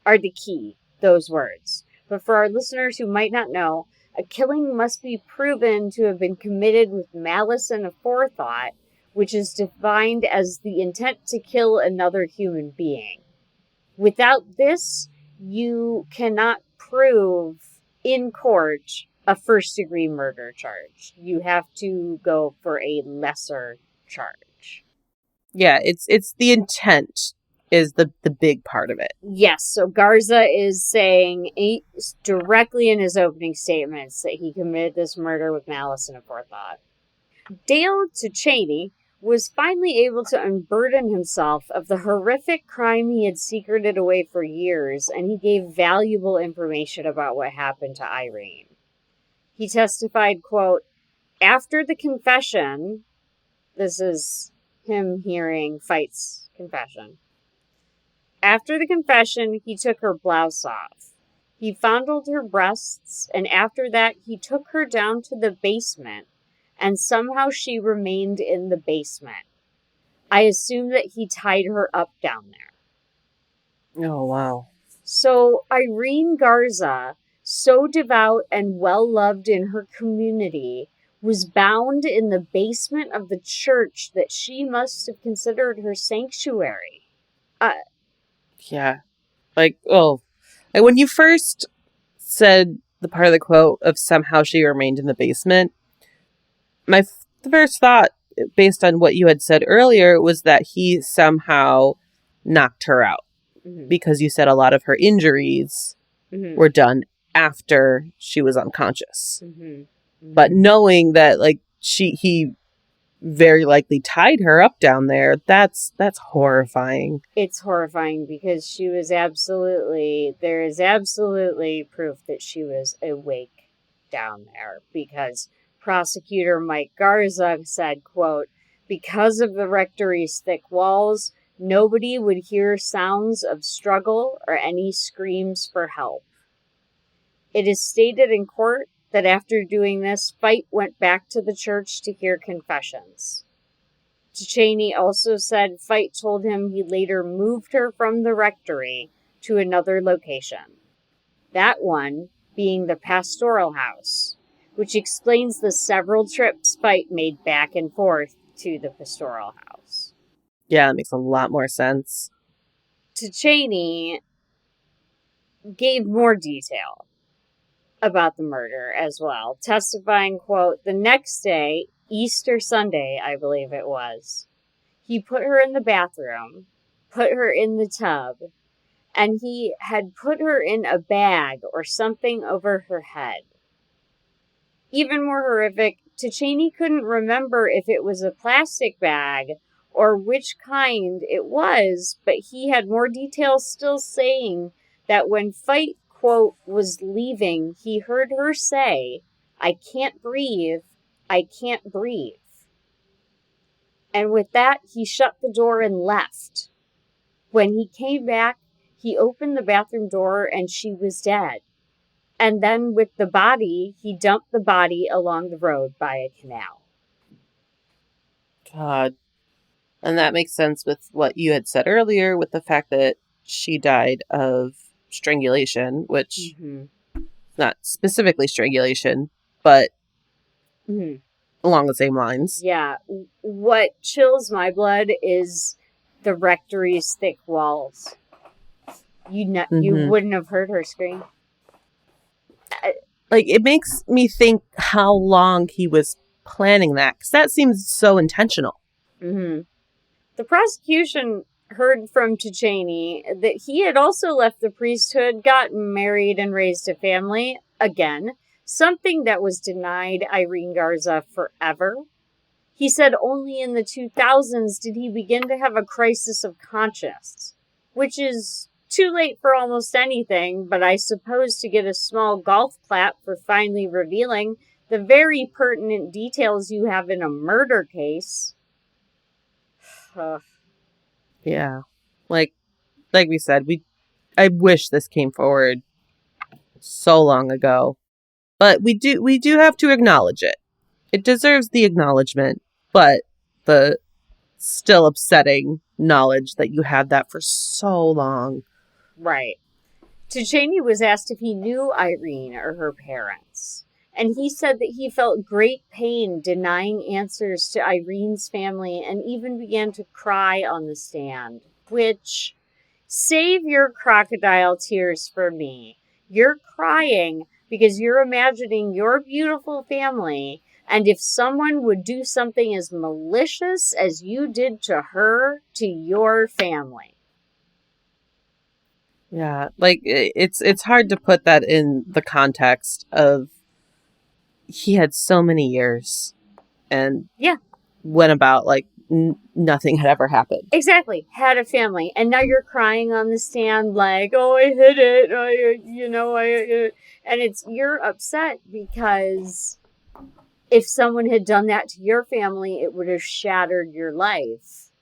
are the key, those words. But for our listeners who might not know, a killing must be proven to have been committed with malice and a forethought, which is defined as the intent to kill another human being. Without this, you cannot prove in court a first-degree murder charge. You have to go for a lesser charge. Yeah, it's the intent is the big part of it. Yes, so Garza is saying directly in his opening statements that he committed this murder with malice and a forethought. Dale Tuchaney was finally able to unburden himself of the horrific crime he had secreted away for years, and he gave valuable information about what happened to Irene. He testified, quote, "After the confession," this is him hearing Fight's confession, "After the confession, he took her blouse off. He fondled her breasts, and after that, he took her down to the basement, and somehow she remained in the basement. I assume that he tied her up down there." Oh, wow. So Irene Garza, so devout and well-loved in her community, was bound in the basement of the church that she must have considered her sanctuary. Yeah. Like, when you first said the part of the quote of somehow she remained in the basement, the first thought, based on what you had said earlier, was that he somehow knocked her out. Because you said a lot of her injuries were done after she was unconscious. But knowing that, like, he very likely tied her up down there, that's horrifying. It's horrifying because there is absolutely proof that she was awake down there, because prosecutor Mike Garza said, quote, "Because of the rectory's thick walls, nobody would hear sounds of struggle or any screams for help." It is stated in court that after doing this, Fight went back to the church to hear confessions. Tuchaney also said Fight told him he later moved her from the rectory to another location. That one being the pastoral house, which explains the several trips Fight made back and forth to the pastoral house. Yeah, that makes a lot more sense. Tuchaney gave more detail about the murder as well, testifying, quote, "The next day, Easter Sunday, I believe it was, he put her in the bathroom, put her in the tub, and he had put her in a bag or something over her head. Even more horrific, Cheney couldn't remember if it was a plastic bag or which kind it was, but he had more details still, saying that when Fight, quote, was leaving, he heard her say, "I can't breathe, I can't breathe." And with that, he shut the door and left. When he came back, he opened the bathroom door and she was dead. And then with the body, he dumped the body along the road by a canal. God. And that makes sense with what you had said earlier, with the fact that she died of strangulation, which not specifically strangulation, but along the same lines. Yeah. What chills my blood is the rectory's thick walls. You wouldn't have heard her scream. Like, it makes me think how long he was planning that, because that seems so intentional. The prosecution heard from Cheney that he had also left the priesthood, got married, and raised a family. Again, something that was denied Irene Garza forever. He said only in the 2000s did he begin to have a crisis of conscience, which is too late for almost anything, but I suppose to get a small golf clap for finally revealing the very pertinent details you have in a murder case. Yeah. Like we said, I wish this came forward so long ago. But we do have to acknowledge it. It deserves the acknowledgement, but the still upsetting knowledge that you had that for so long. Right. Cheney was asked if he knew Irene or her parents, and he said that he felt great pain denying answers to Irene's family and even began to cry on the stand, which, save your crocodile tears for me. You're crying because you're imagining your beautiful family, and if someone would do something as malicious as you did to her, to your family. Yeah, like, it's hard to put that in the context of he had so many years and went about like nothing had ever happened. Exactly. Had a family. And now you're crying on the stand like, "Oh, I hit it. And you're upset because if someone had done that to your family, it would have shattered your life.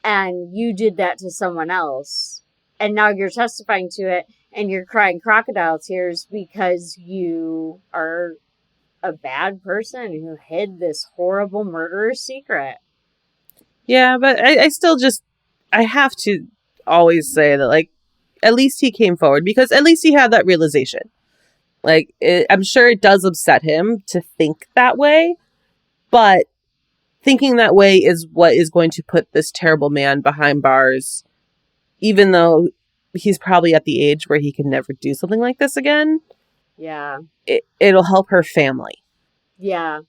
And you did that to someone else. And now you're testifying to it and you're crying crocodile tears because you are a bad person who hid this horrible murderous secret." Yeah, but I still I have to always say that, like, at least he came forward because at least he had that realization. Like, I'm sure it does upset him to think that way, but thinking that way is what is going to put this terrible man behind bars, even though he's probably at the age where he can never do something like this again. Yeah. It'll help her family. Yeah.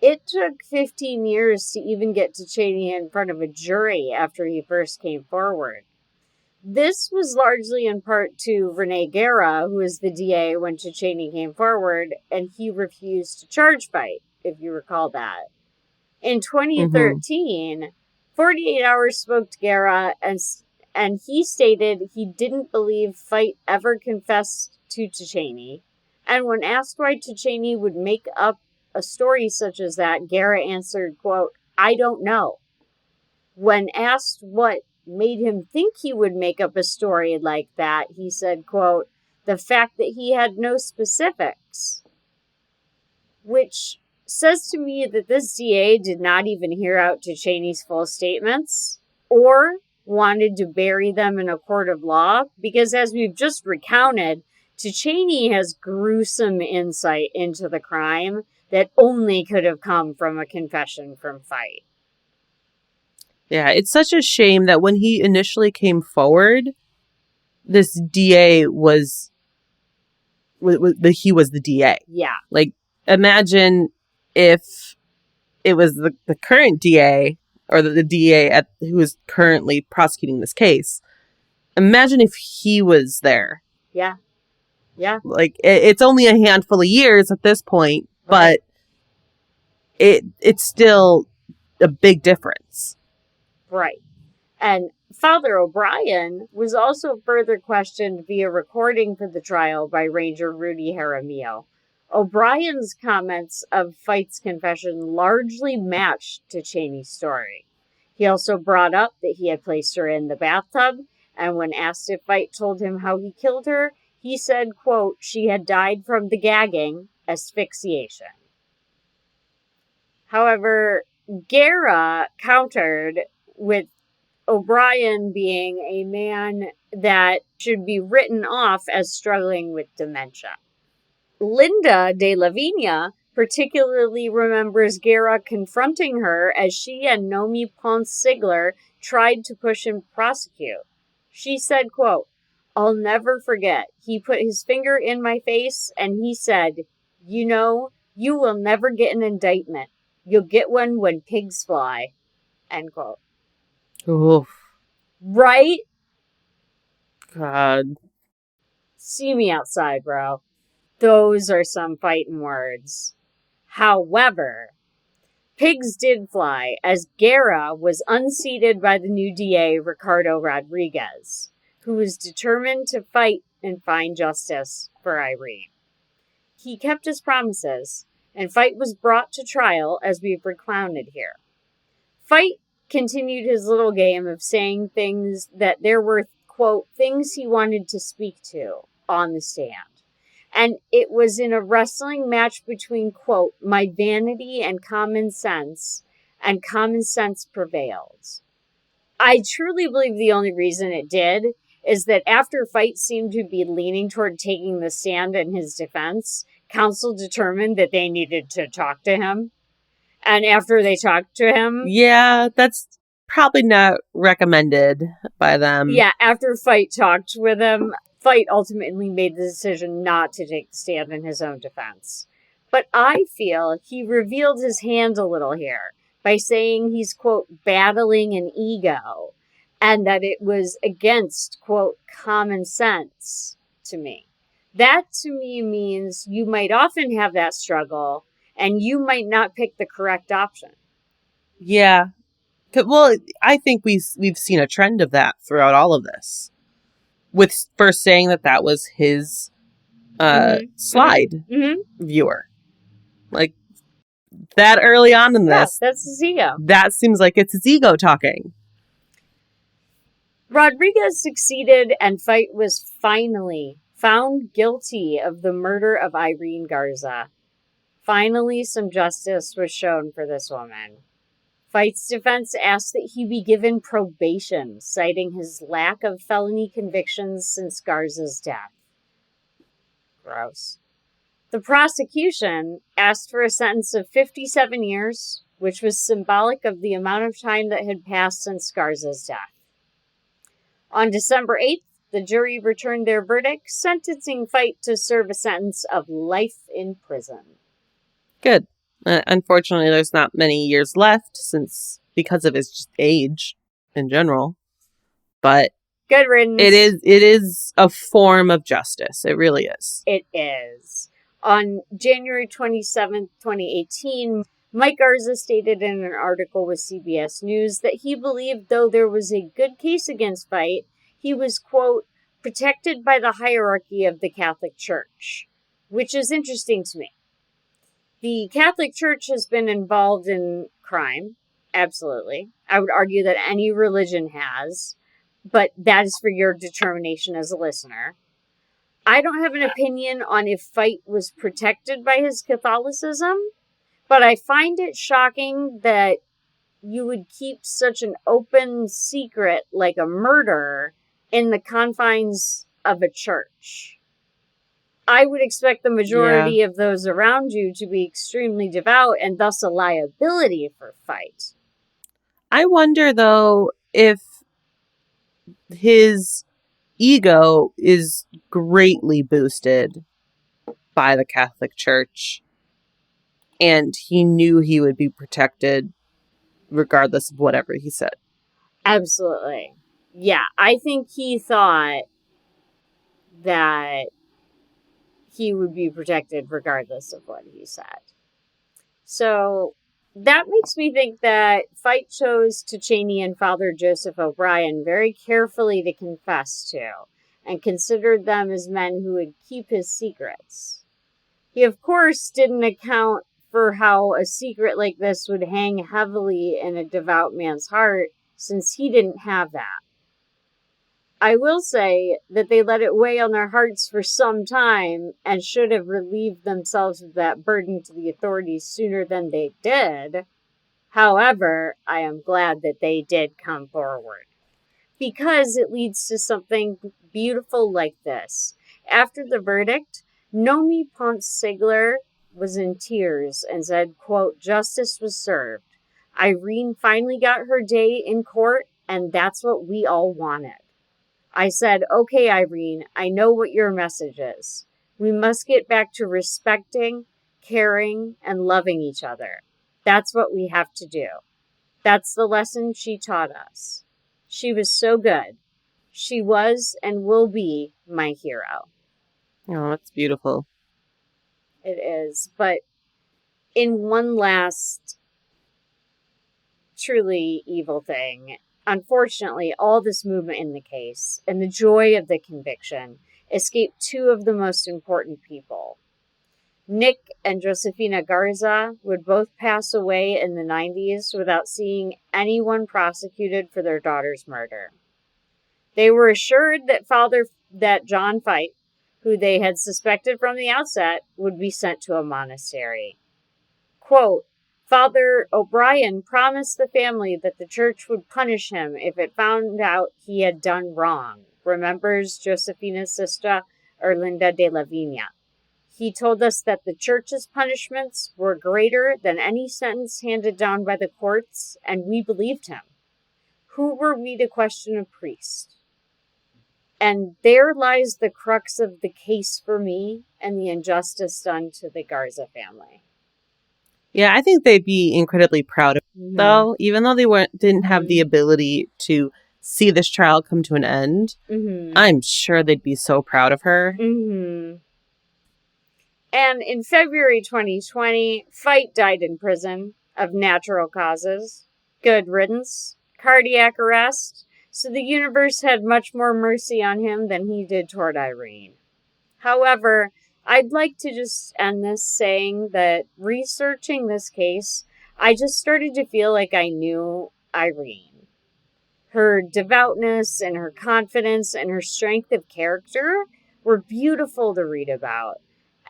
It took 15 years to even get Cheney in front of a jury after he first came forward. This was largely in part to Irene Garza, who was the DA when Cheney came forward, and he refused to charge Fight, if you recall that. In 2013, 48 Hours spoke to Garza, and he stated he didn't believe Fight ever confessed to Cheney. And when asked why Cheney would make up a story such as that, Garza answered, quote, "I don't know." When asked what made him think he would make up a story like that, he said, quote, "The fact that he had no specifics." Which says to me that this DA did not even hear out Cheney's full statements or wanted to bury them in a court of law, because as we've just recounted, Cheney has gruesome insight into the crime that only could have come from a confession from Fight. Yeah, it's such a shame that when he initially came forward, this DA he was the DA. Yeah. Like, imagine if it was the current DA or the DA who is currently prosecuting this case, Imagine if he was there. Yeah. Yeah. Like, it's only a handful of years at this point, Right. but it's still a big difference. Right. And Father O'Brien was also further questioned via recording for the trial by Ranger Rudy Jaramillo. O'Brien's comments of Feight's confession largely matched to Cheney's story. He also brought up that he had placed her in the bathtub, and when asked if Feight told him how he killed her, he said, quote, she had died from the gagging, asphyxiation. However, Guerra countered with O'Brien being a man that should be written off as struggling with dementia. Linda de la Vigna particularly remembers Guerra confronting her as she and Nomi Ponce Sigler tried to push him to prosecute. She said, quote, I'll never forget. He put his finger in my face and he said, you know, you will never get an indictment. You'll get one when pigs fly. End quote. Oof. Right? God. See me outside, bro. Those are some fighting words. However, pigs did fly as Guerra was unseated by the new DA, Ricardo Rodriguez, who was determined to fight and find justice for Irene. He kept his promises, and Feight was brought to trial as we've recounted here. Feight continued his little game of saying things that there were, quote, things he wanted to speak to on the stand. And it was in a wrestling match between, quote, my vanity and common sense prevailed. I truly believe the only reason it did is that after Feight seemed to be leaning toward taking the stand in his defense, counsel determined that they needed to talk to him. And after they talked to him... Yeah, that's probably not recommended by them. Yeah, after Feight talked with him, Feight ultimately made the decision not to take the stand in his own defense. But I feel he revealed his hand a little here by saying he's, quote, battling an ego, and that it was against, quote, common sense to me. That to me means you might often have that struggle, and you might not pick the correct option. Yeah. Well, I think we've seen a trend of that throughout all of this. With first saying that was his slide viewer. Like, that early on in this. Yeah, that's his ego. That seems like it's his ego talking. Rodriguez succeeded, and Feight was finally found guilty of the murder of Irene Garza. Finally, some justice was shown for this woman. Feight's defense asked that he be given probation, citing his lack of felony convictions since Garza's death. Gross. The prosecution asked for a sentence of 57 years, which was symbolic of the amount of time that had passed since Garza's death. On December 8th, the jury returned their verdict, sentencing Feight to serve a sentence of life in prison. Good. Unfortunately, there's not many years left because of his just age in general. But good riddance. It is a form of justice. It really is. It is. On January 27th, 2018, Mike Garza stated in an article with CBS News that he believed though there was a good case against Feight, he was, quote, protected by the hierarchy of the Catholic Church, which is interesting to me. The Catholic Church has been involved in crime, absolutely. I would argue that any religion has, but that is for your determination as a listener. I don't have an opinion on if Feight was protected by his Catholicism, but I find it shocking that you would keep such an open secret like a murder in the confines of a church. I would expect the majority of those around you to be extremely devout and thus a liability for Feight. I wonder, though, if his ego is greatly boosted by the Catholic Church, and he knew he would be protected regardless of whatever he said. Absolutely. Yeah, I think he thought that he would be protected regardless of what he said. So that makes me think that Fight chose to Cheney and Father Joseph O'Brien very carefully to confess to, and considered them as men who would keep his secrets. He, of course, didn't account for how a secret like this would hang heavily in a devout man's heart, since he didn't have that. I will say that they let it weigh on their hearts for some time and should have relieved themselves of that burden to the authorities sooner than they did. However, I am glad that they did come forward, because it leads to something beautiful like this. After the verdict, Nomi Ponce Sigler was in tears and said, quote, "Justice was served. Irene finally got her day in court, and that's what we all wanted. I said, okay, Irene, I know what your message is. We must get back to respecting, caring, and loving each other. That's what we have to do. That's the lesson she taught us. She was so good. She was and will be my hero." Oh, that's beautiful. It is. But in one last truly evil thing, unfortunately, all this movement in the case and the joy of the conviction escaped two of the most important people. Nick and Josefina Garza would both pass away in the 90s without seeing anyone prosecuted for their daughter's murder. They were assured that John Fight, who they had suspected from the outset, would be sent to a monastery. Quote, "Father O'Brien promised the family that the church would punish him if it found out he had done wrong," remembers Josefina's sister, Erlinda de la Vigna. "He told us that the church's punishments were greater than any sentence handed down by the courts, and we believed him. Who were we to question a priest? And there lies the crux of the case for me and the injustice done to the Garza family." Yeah, I think they'd be incredibly proud of it, though, even though they didn't have the ability to see this trial come to an end. I'm sure they'd be so proud of her. And in February 2020, Fight died in prison of natural causes. Good riddance. Cardiac arrest. So the universe had much more mercy on him than he did toward Irene. However, I'd like to just end this saying that researching this case, I just started to feel like I knew Irene. Her devoutness and her confidence and her strength of character were beautiful to read about.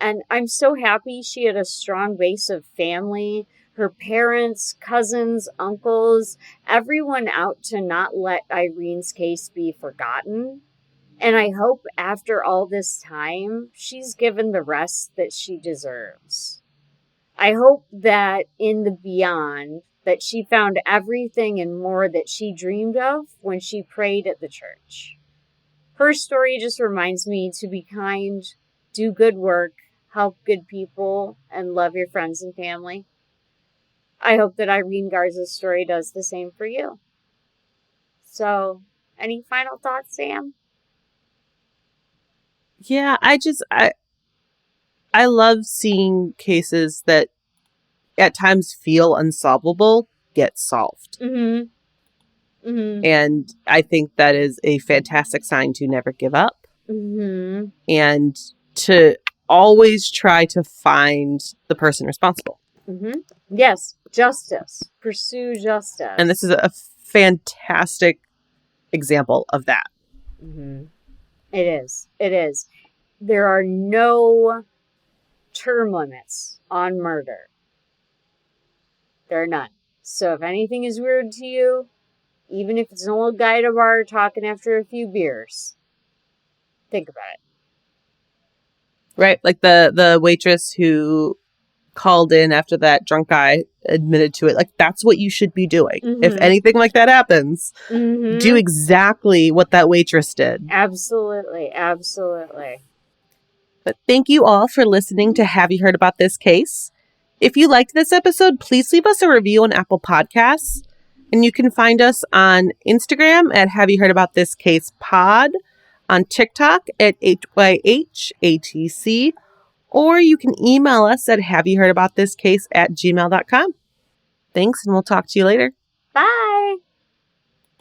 And I'm so happy she had a strong base of family, her parents, cousins, uncles, everyone out to not let Irene's case be forgotten. And I hope after all this time, she's given the rest that she deserves. I hope that in the beyond, that she found everything and more that she dreamed of when she prayed at the church. Her story just reminds me to be kind, do good work, help good people, and love your friends and family. I hope that Irene Garza's story does the same for you. So, any final thoughts, Sam? Yeah, I love seeing cases that at times feel unsolvable get solved. And I think that is a fantastic sign to never give up. And to always try to find the person responsible. Yes, justice. Pursue justice. And this is a fantastic example of that. It is. It is. There are no term limits on murder. There are none. So if anything is weird to you, even if it's an old guy at a bar talking after a few beers, think about it. Right? Like the waitress who called in after that drunk guy admitted to it. Like, that's what you should be doing. If anything like that happens, do exactly what that waitress did. Absolutely. Absolutely. But thank you all for listening to Have You Heard About This Case? If you liked this episode, please leave us a review on Apple Podcasts. And you can find us on Instagram at Have You Heard About This Case Pod, on TikTok at HYHATC, or you can email us at haveyouheardaboutThisCase@gmail.com. Thanks, and we'll talk to you later. Bye.